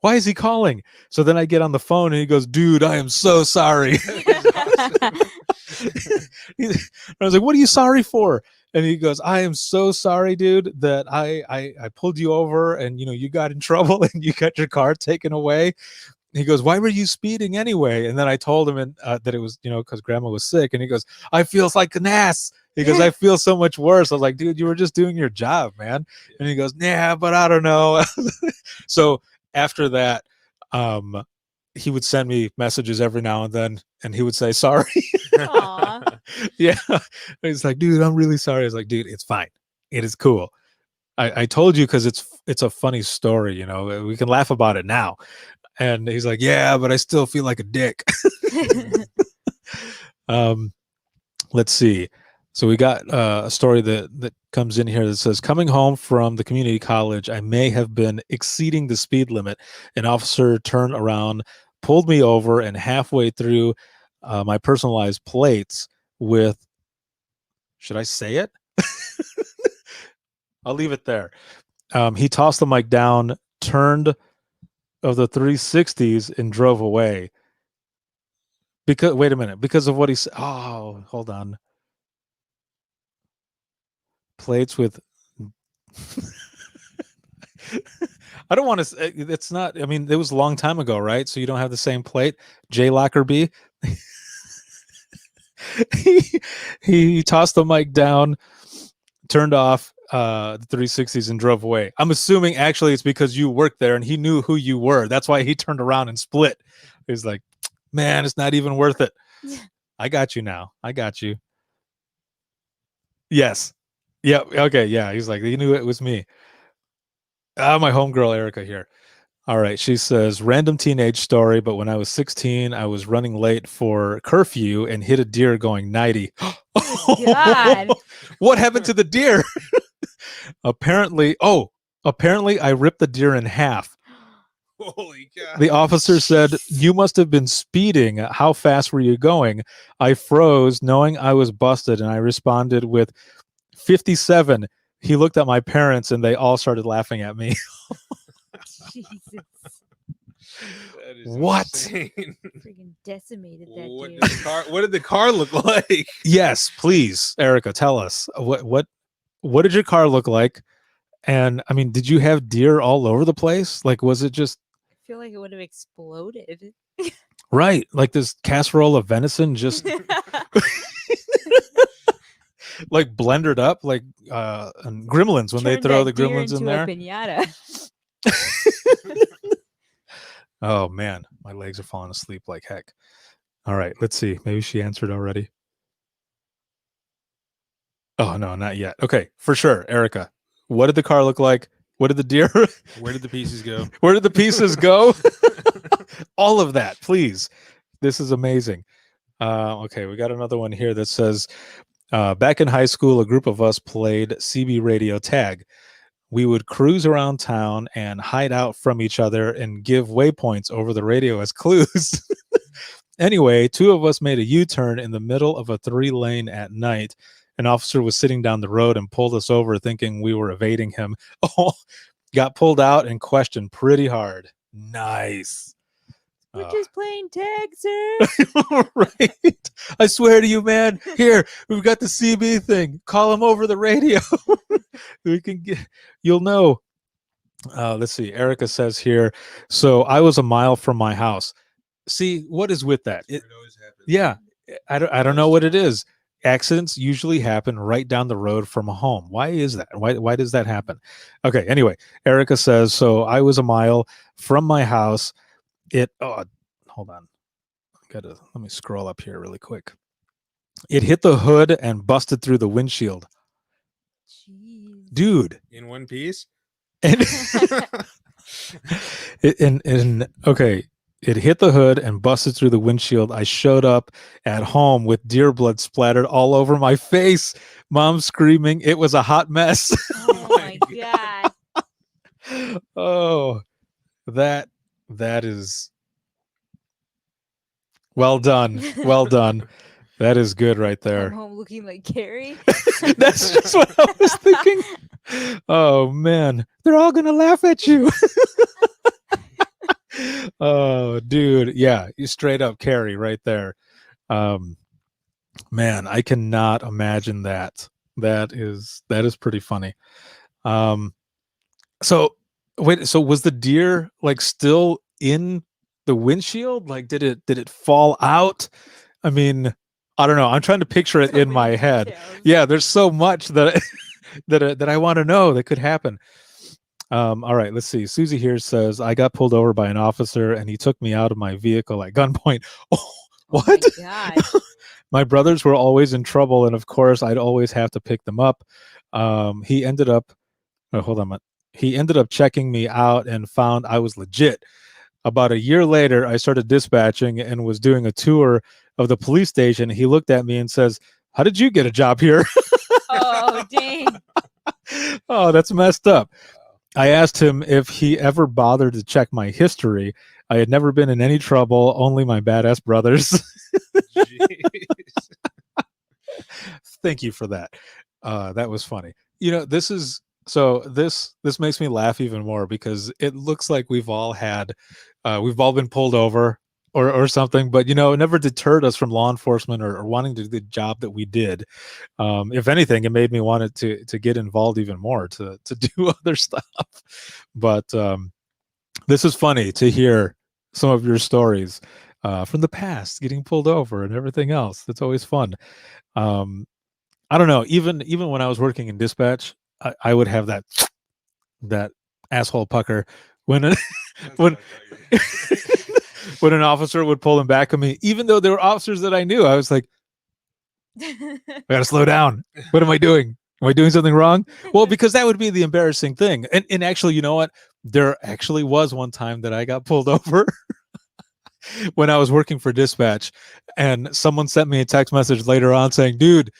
Why is he calling?" So then I get on the phone and he goes, "Dude, I am so sorry." I was like, "What are you sorry for?" And he goes, "I am so sorry, dude, that I pulled you over and you got in trouble and you got your car taken away." He goes, "Why were you speeding anyway?" And then I told him that it was because Grandma was sick. And he goes, "I feel like an ass." He goes, "I feel so much worse." I was like, "Dude, you were just doing your job, man." And he goes, "Yeah, but I don't know." So after that, he would send me messages every now and then, and he would say sorry. Aw. Yeah. He's like, "Dude, I'm really sorry." I was like, "Dude, it's fine. It is cool. I told you because it's a funny story. We can laugh about it now." And he's like, "Yeah, but I still feel like a dick." Let's see. So we got a story that comes in here that says, "Coming home from the community college, I may have been exceeding the speed limit. An officer turned around, pulled me over, and halfway through my personalized plates with," should I say it? I'll leave it there. "He tossed the mic down, turned of the 360s, and drove away." Wait a minute, because of what he said. Oh, hold on. Plates with I don't want to. It's not. I mean, it was a long time ago, right? So you don't have the same plate. J Lockerbie. he tossed the mic down, turned off the 360s, and drove away. I'm assuming actually it's because you worked there and he knew who you were. That's why he turned around and split. He's like, "Man, it's not even worth it." I got you now. I got you. Yes. Yeah. Okay. Yeah. He's like, he knew it was me. My homegirl Erica here. All right. She says, "Random teenage story, but when I was 16, I was running late for curfew and hit a deer going 90. God. What happened to the deer?" Apparently I ripped the deer in half. Holy cow. The officer said, "You must have been speeding. How fast were you going?" I froze, knowing I was busted, and I responded with 57. He looked at my parents, and they all started laughing at me. Jesus. That is What? insane. Freaking decimated that What dude. did the car look like? Yes, please, Erica, tell us what did your car look like? And I mean, did you have deer all over the place? Like, was it just I feel like it would have exploded. right? Like this casserole of venison just like blendered up like and Gremlins when they Turned throw that the deer Gremlins in into there. a pinata. Oh man, my legs are falling asleep like heck. All right, let's see. Maybe she answered already. Oh no, not yet. Okay, for sure, Erica. What did the car look like? What did the deer? Where did the pieces go? Where did the pieces go? All of that, please. This is amazing. Okay, we got another one here that says, "Back in high school, a group of us played CB radio tag. we would cruise around town and hide out from each other and give waypoints over the radio as clues. Anyway, two of us made a U-turn in the middle of a 3-lane at night. An officer was sitting down the road and pulled us over thinking we were evading him. Oh, got pulled out and questioned pretty hard. Nice. We're just playing tag, sir. Right. I swear to you, man. Here, we've got the CB thing. Call him over the radio. We can get. You'll know. Let's see. Erica says here. So I was a mile from my house. See, what is with that? It always happens. Yeah, I don't know what it is. Accidents usually happen right down the road from a home. Why is that? Why does that happen? Okay. Anyway, Erica says, so I was a mile from my house. Hold on. Let me scroll up here really quick. It hit the hood and busted through the windshield. Jeez. Dude. In one piece. And okay. It hit the hood and busted through the windshield. I showed up at home with deer blood splattered all over my face. Mom screaming. It was a hot mess. Oh my God. Oh, that is well done. Well done. That is good right I'm there. home looking like Carrie. That's just what I was thinking. Oh man, they're all gonna laugh at you. Oh, dude, yeah, you straight up Carrie right there. Man, I cannot imagine that. That is pretty funny. So wait, so was the deer like still in the windshield? Like, did it fall out? I mean, I don't know. I'm trying to picture it in my head. Details. Yeah, there's so much that that I want to know that could happen. All right, let's see. Susie here says, I got pulled over by an officer and he took me out of my vehicle at gunpoint. Oh, what? Oh my gosh. My brothers were always in trouble, and of course, I'd always have to pick them up. He ended up, he ended up checking me out and found I was legit. About a year later, I started dispatching and was doing a tour of the police station. He looked at me and says, how did you get a job here? Oh, dang. Oh, that's messed up. I asked him if he ever bothered to check my history. I had never been in any trouble, only my badass brothers. Thank you for that. That was funny. You know, this makes me laugh even more because it looks like we've all been pulled over or something, but you know, it never deterred us from law enforcement or wanting to do the job that we did. If anything, it made me want it to get involved even more, to do other stuff. But this is funny to hear some of your stories from the past, getting pulled over and everything else. That's always fun. I don't know. Even when I was working in dispatch, I would have that asshole pucker when when an officer would pull him back on me, even though there were officers that I knew. I was like, I gotta slow down. What am I doing? Am I doing something wrong? Well, because that would be the embarrassing thing. And actually, you know what? There actually was one time that I got pulled over when I was working for dispatch, and someone sent me a text message later on saying, dude,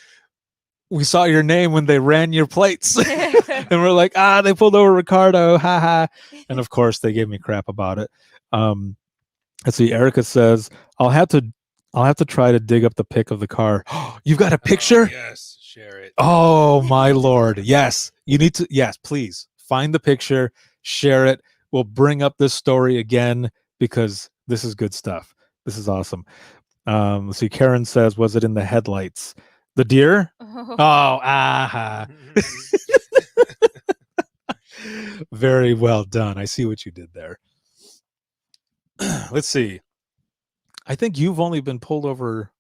we saw your name when they ran your plates. And we're like, they pulled over Ricardo. Ha ha. And of course they gave me crap about it. Let's see. Erica says, I'll have to try to dig up the pic of the car. You've got a picture? Yes, share it. Oh my Lord. Yes. You need to, yes, please find the picture, share it. We'll bring up this story again because this is good stuff. This is awesome. Let's see. Karen says, was it in the headlights? The deer? Oh, aha. Very well done. I see what you did there. Let's see. I think you've only been pulled over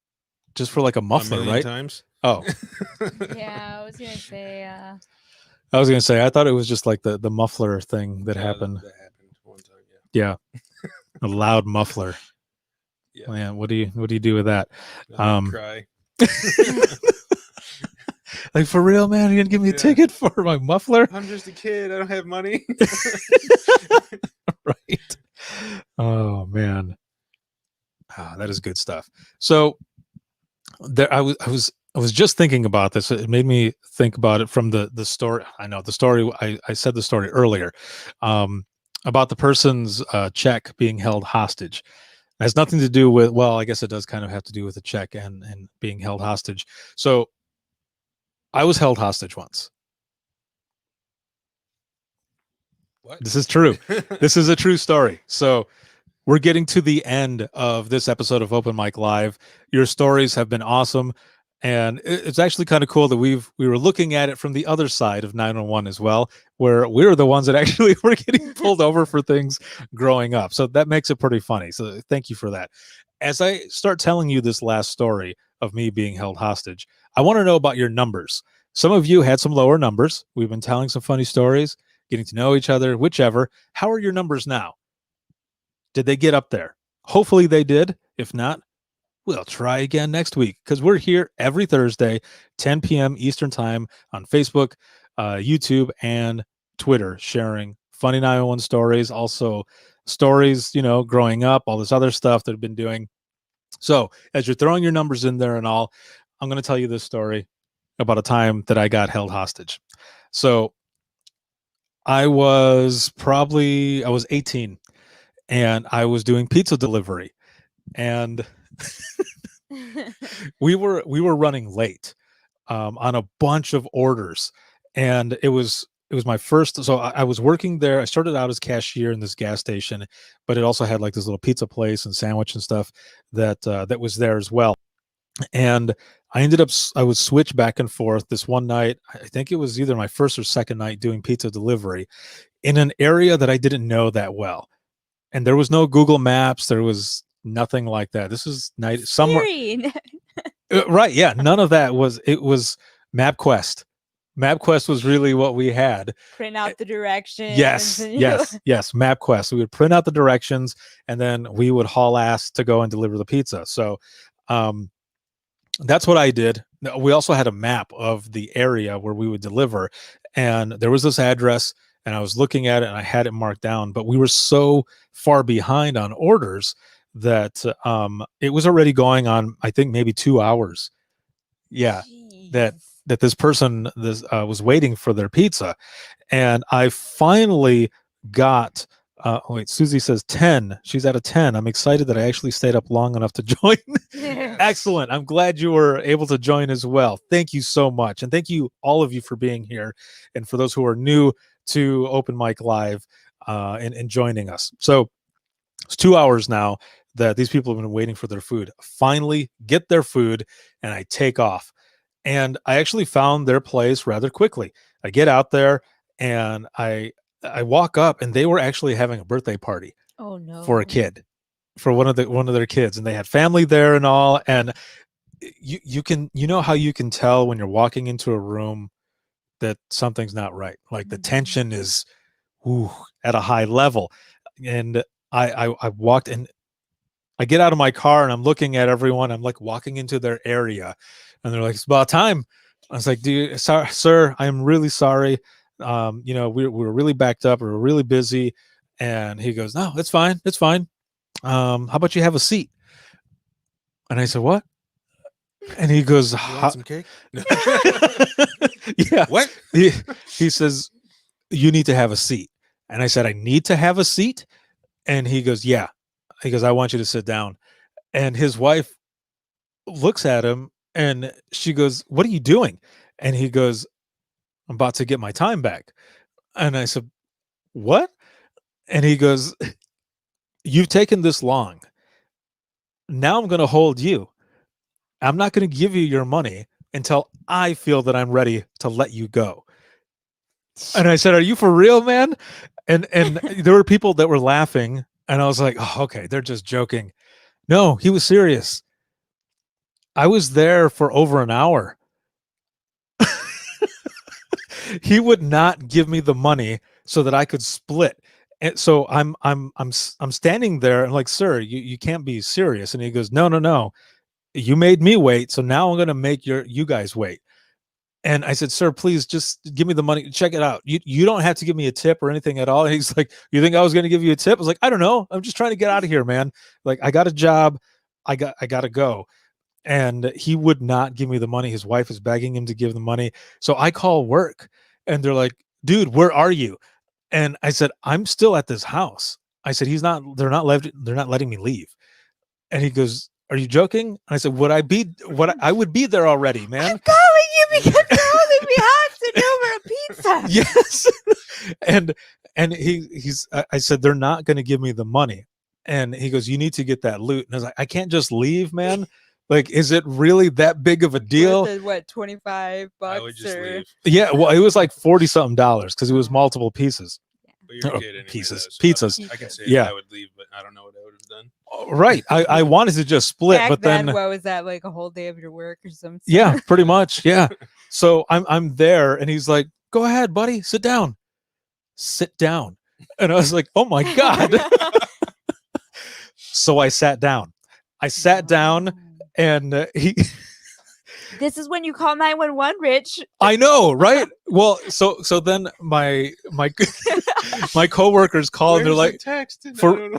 just for like a muffler, right? Times. Oh. Yeah, I was gonna say. I thought it was just like the muffler thing that happened. That happened one time. Yeah. A loud muffler. Yeah. Man, what do you do with that? Cry. Like, for real, man, you're gonna give me a ticket for my muffler? I'm just a kid. I don't have money. Right. Oh man. That is good stuff. So there I was I was just thinking about this. It made me think about it from the story. I know the story. I said the story earlier about the person's check being held hostage. It has nothing to do with. Well, I guess it does kind of have to do with the check and being held hostage. So I was held hostage once. What? This is true. This is a true story. So we're getting to the end of this episode of Open Mic Live. Your stories have been awesome. And it's actually kind of cool that we were looking at it from the other side of 911 as well, where we were the ones that actually were getting pulled over for things growing up. So that makes it pretty funny. So thank you for that. As I start telling you this last story of me being held hostage, I want to know about your numbers. Some of you had some lower numbers. We've been telling some funny stories, getting to know each other, whichever. How are your numbers now? Did they get up there? Hopefully they did. If not, we'll try again next week, because we're here every Thursday, 10 p.m. Eastern time on Facebook, YouTube, and Twitter, sharing funny 911 stories, also stories, growing up, all this other stuff that I've been doing. So as you're throwing your numbers in there and all, I'm going to tell you this story about a time that I got held hostage. So I was 18 and I was doing pizza delivery, and we were running late on a bunch of orders, and it was my first. So I was working there. I started out as cashier in this gas station, but it also had like this little pizza place and sandwich and stuff that was there as well. And I would switch back and forth. This one night, I think it was either my first or second night doing pizza delivery in an area that I didn't know that well. And there was no Google Maps. There was nothing like that. This is night somewhere. Right. Yeah. None of that it was MapQuest. MapQuest was really what we had. Print out the directions. Yes. MapQuest. We would print out the directions, and then we would haul ass to go and deliver the pizza. So, that's what I did. We also had a map of the area where we would deliver, and there was this address, and I was looking at it and I had it marked down, but we were so far behind on orders that it was already going on, I think maybe 2 hours. Yeah. Jeez. That this person was waiting for their pizza. And I finally got Susie says 10. She's at a 10. I'm excited that I actually stayed up long enough to join. Excellent. I'm glad you were able to join as well. Thank you so much. And thank you, all of you, for being here. And for those who are new to Open Mic Live and joining us. So it's 2 hours now that these people have been waiting for their food. Finally get their food, and I take off. And I actually found their place rather quickly. I get out there, and I walk up, and they were actually having a birthday party. Oh no. For a kid, for one of their kids, and they had family there and all. And you know how you can tell when you're walking into a room that something's not right. Like the tension is at a high level. And I walked, and I get out of my car, and I'm looking at everyone. I'm like walking into their area, and they're like, "It's about time." I was like, sir, I'm really sorry. We were really backed up. We were really busy. And he goes, "No, it's fine. It's fine. How about you have a seat?" And I said, "What?" And he goes, You want some cake? "Yeah." What? He says, "You need to have a seat." And I said, "I need to have a seat?" And he goes, "Yeah." He goes, "I want you to sit down." And his wife looks at him, and she goes, "What are you doing?" And he goes, "I'm about to get my time back." And I said, "What?" And he goes, "You've taken this long. Now I'm going to hold you. I'm not going to give you your money until I feel that I'm ready to let you go." And I said, "Are you for real, man?" And there were people that were laughing, and I was like, "Oh, okay, they're just joking." No, he was serious. I was there for over an hour. He would not give me the money so that I could split. And so I'm standing there, and like, "Sir, you can't be serious." And he goes, No. You made me wait, so now I'm going to make you guys wait. And I said, "Sir, please just give me the money. Check it out. You don't have to give me a tip or anything at all." And he's like, "You think I was going to give you a tip?" I was like, "I don't know. I'm just trying to get out of here, man. Like, I got a job. I got to go." and he would not give me the money. His wife is begging him to give the money. So I call work and they're like, dude, where are you? And I said, I'm still at this house. I said, they're not letting me leave. And he goes, are you joking? And I said, I would be there already, man. I'm calling you because you're holding me hostage over a pizza. Yes. and I said, they're not going to give me the money. And he goes, you need to get that loot. And I was like, I can't just leave, man. Like, is it really that big of a deal? What, $25? I would just leave. Yeah, well, it was like $40-something because it was multiple pieces. But you're a Oh, kid anyway, pieces, though, pizzas. I can say Yeah. I would leave, but I don't know what I would have done. Right. I wanted to just split, Back but then what was that, like a whole day of your work or something? yeah, pretty much. Yeah. So I'm there and he's like, go ahead, buddy, sit down. Sit down. And I was like, oh my God. So I sat down. And he This is when you call 911, Rich. I know, right? Well, so then my my coworkers call and they're like, text? for-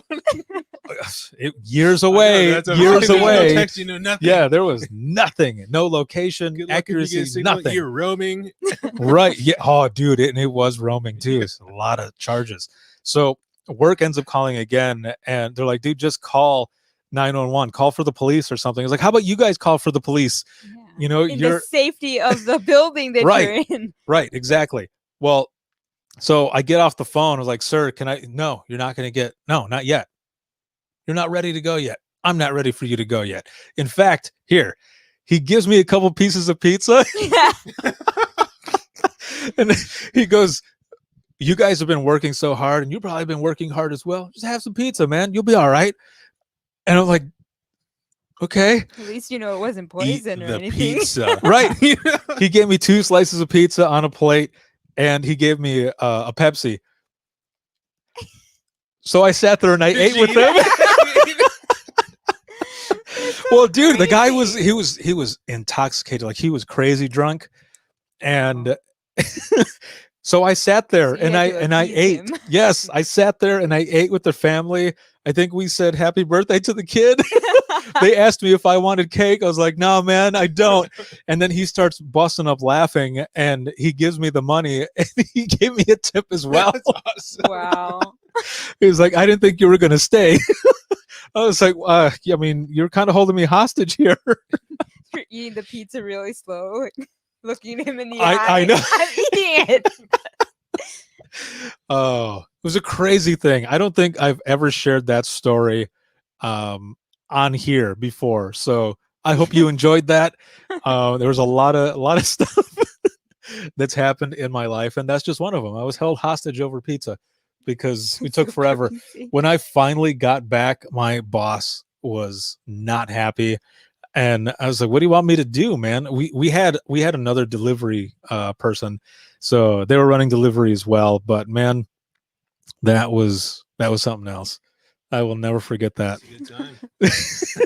years away, years away. No text, nothing. Yeah, there was nothing, no location, Good luck if you get a accuracy, signal. nothing. You're roaming. Right? Yeah. Oh, dude, and it was roaming too. It's a lot of charges. So work ends up calling again, and they're like, dude, just call 911, call for the police or something. It's like, how about you guys call for the police? You know, In you're the safety of the building that Right. you're in. right, exactly. Well, so I get off the phone. I was like, sir, can I? No, you're not going to get. No, not yet. You're not ready to go yet. I'm not ready for you to go yet. In fact, here, he gives me a couple pieces of pizza. And he goes, you guys have been working so hard and you've probably been working hard as well. Just have some pizza, man. You'll be all right. And I'm like, okay. At least you know it wasn't Eat poison or the anything. pizza. Right. He gave me 2 slices of pizza on a plate and he gave me a Pepsi. So I sat there and I ate with him. Well, dude, the guy was intoxicated, like he was crazy drunk. And so I sat there So you and had to I appease ate. him. Yes, I sat there and I ate with the family. I think we said happy birthday to the kid. They asked me if I wanted cake. I was like, no, man, I don't. And then he starts busting up laughing and he gives me the money and he gave me a tip as well. That's awesome. Wow. He was like, I didn't think you were going to stay. I was like, yeah, I mean, you're kind of holding me hostage here. You're eating the pizza really slow, looking him in the I eye. know. I'm eating it. Oh, it was a crazy thing. I don't think I've ever shared that story on here before. So I hope you enjoyed that. There was a lot of stuff that's happened in my life, and that's just one of them. I was held hostage over pizza because it took forever. When I finally got back, my boss was not happy. And I was like, what do you want me to do, man? We had another delivery person. So they were running delivery as well. But man, that was something else. I will never forget that. It's a good time. It's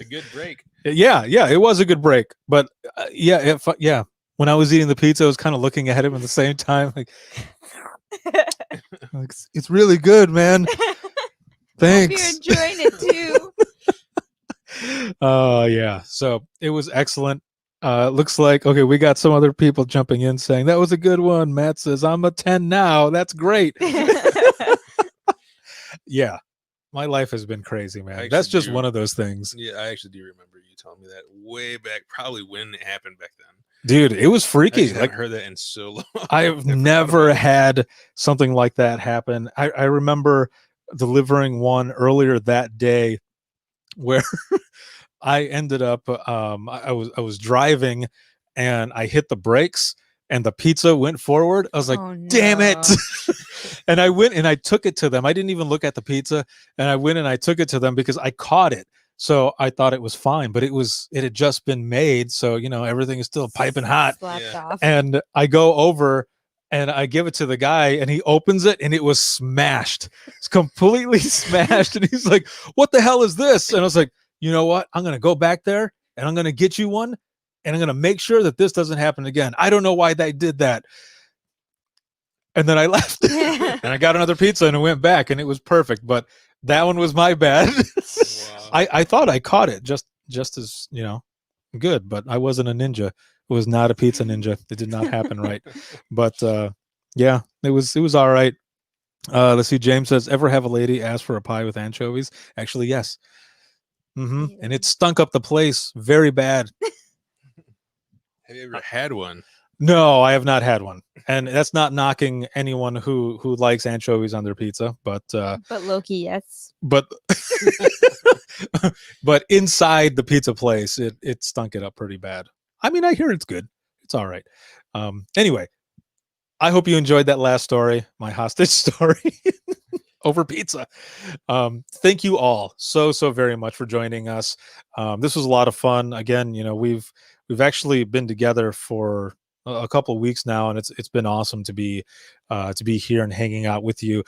a good break. Yeah, it was a good break. But yeah, when I was eating the pizza, I was kind of looking at him at the same time. Like, it's really good, man. Thanks. You're enjoying it too. Oh yeah, so it was excellent. Looks like okay, we got some other people jumping in saying that was a good one. Matt says I'm a 10 now. That's great. Yeah, my life has been crazy, man. Actually That's just do. one of those things, Yeah, I actually do remember you telling me that way back, probably when it happened back then. dude. It was I freaky. just haven't Like heard that in so long. I've Never thought never about it. had something like that happen. I remember delivering one earlier that day where I ended up I was driving and I hit the brakes and the pizza went forward. I was like, Oh, damn it. no. And I went and I took it to them. I didn't even look at the pizza and I went and I took it to them because I caught it. So I thought it was fine, but it had just been made. So, everything is still piping hot. Slapped Yeah. off. And I go over and I give it to the guy and he opens it and it was smashed. It's completely smashed. And he's like, what the hell is this? And I was like, you know what? I'm going to go back there and I'm going to get you one and I'm going to make sure that this doesn't happen again. I don't know why they did that. And then I left and I got another pizza and it went back and it was perfect. But that one was my bad. Wow. I thought I caught it just just as, good, but I wasn't a ninja. It was not a pizza ninja. It did not happen right. But yeah, it was all right. Let's see. James says, ever have a lady ask for a pie with anchovies? Actually, yes. And it stunk up the place very bad. Have you ever had one? No, I have not had one, and that's not knocking anyone who likes anchovies on their pizza, but Loki, yes. but but inside the pizza place, it stunk it up pretty bad. I mean, I hear it's good. It's all right. Anyway, I hope you enjoyed that last story, my hostage story over pizza. Thank you all so very much for joining us. This was a lot of fun. Again, we've actually been together for a couple of weeks now, and it's been awesome to be here and hanging out with you.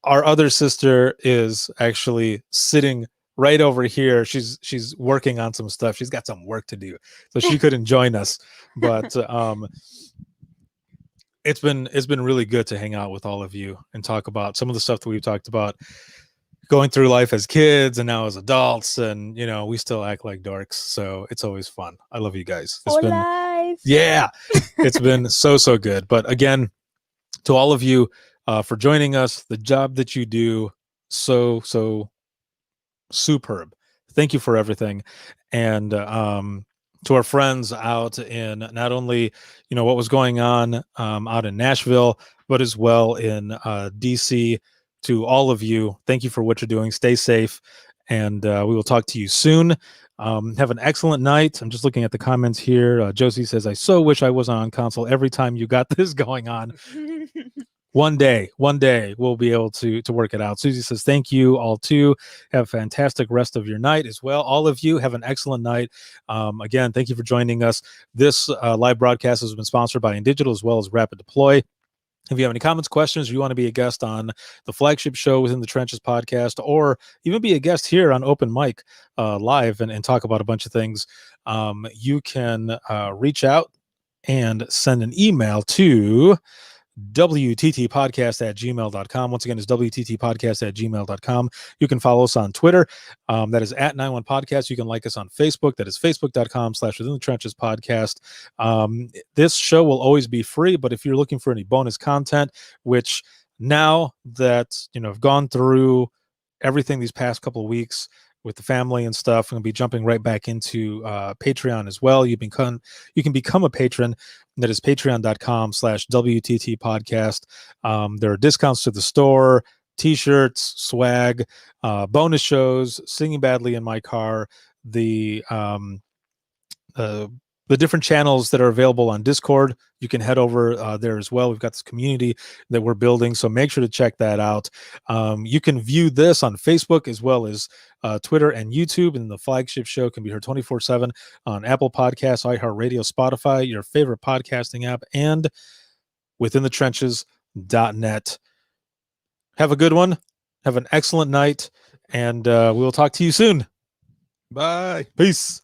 Our other sister is actually sitting right over here. She's working on some stuff. She's got some work to do, so she couldn't join us. But it's been really good to hang out with all of you and talk about some of the stuff that we've talked about going through life as kids and now as adults, and we still act like dorks, so it's always fun. I love you guys. It's been so good. But again, to all of you for joining us, the job that you do, so superb. Thank you for everything. And to our friends out in not only what was going on out in Nashville, but as well in DC, to all of you, thank you for what you're doing. Stay safe, and we will talk to you soon. Have an excellent night. I'm just looking at the comments here. Josie says, I so wish I was on console every time you got this going on. One day we'll be able to work it out. Susie says, thank you all too. Have a fantastic rest of your night as well. All of you have an excellent night. Again, thank you for joining us. This live broadcast has been sponsored by InDigital as well as Rapid Deploy. If you have any comments, questions, or you want to be a guest on the flagship show Within the Trenches podcast, or even be a guest here on Open Mic live and talk about a bunch of things, you can reach out and send an email to wttpodcast@gmail.com. Once again, it's wttpodcast@gmail.com. You can follow us on Twitter. That is @91podcast. You can like us on Facebook. That is facebook.com/Within the Trenches podcast. This show will always be free, but if you're looking for any bonus content, which now that I've gone through everything these past couple of weeks with the family and stuff, I'm going to be jumping right back into Patreon as well. You can become a patron. That is patreon.com/WTT podcast. There are discounts to the store, t-shirts, swag, bonus shows, Singing Badly in My Car, the different channels that are available on Discord. You can head over there as well. We've got this community that we're building, so make sure to check that out. You can view this on Facebook as well as Twitter and YouTube, and the flagship show can be heard 24/7 on Apple Podcasts, iHeartRadio, Spotify, your favorite podcasting app, and withinthetrenches.net. Have a good one. Have an excellent night, and we will talk to you soon. Bye. Peace.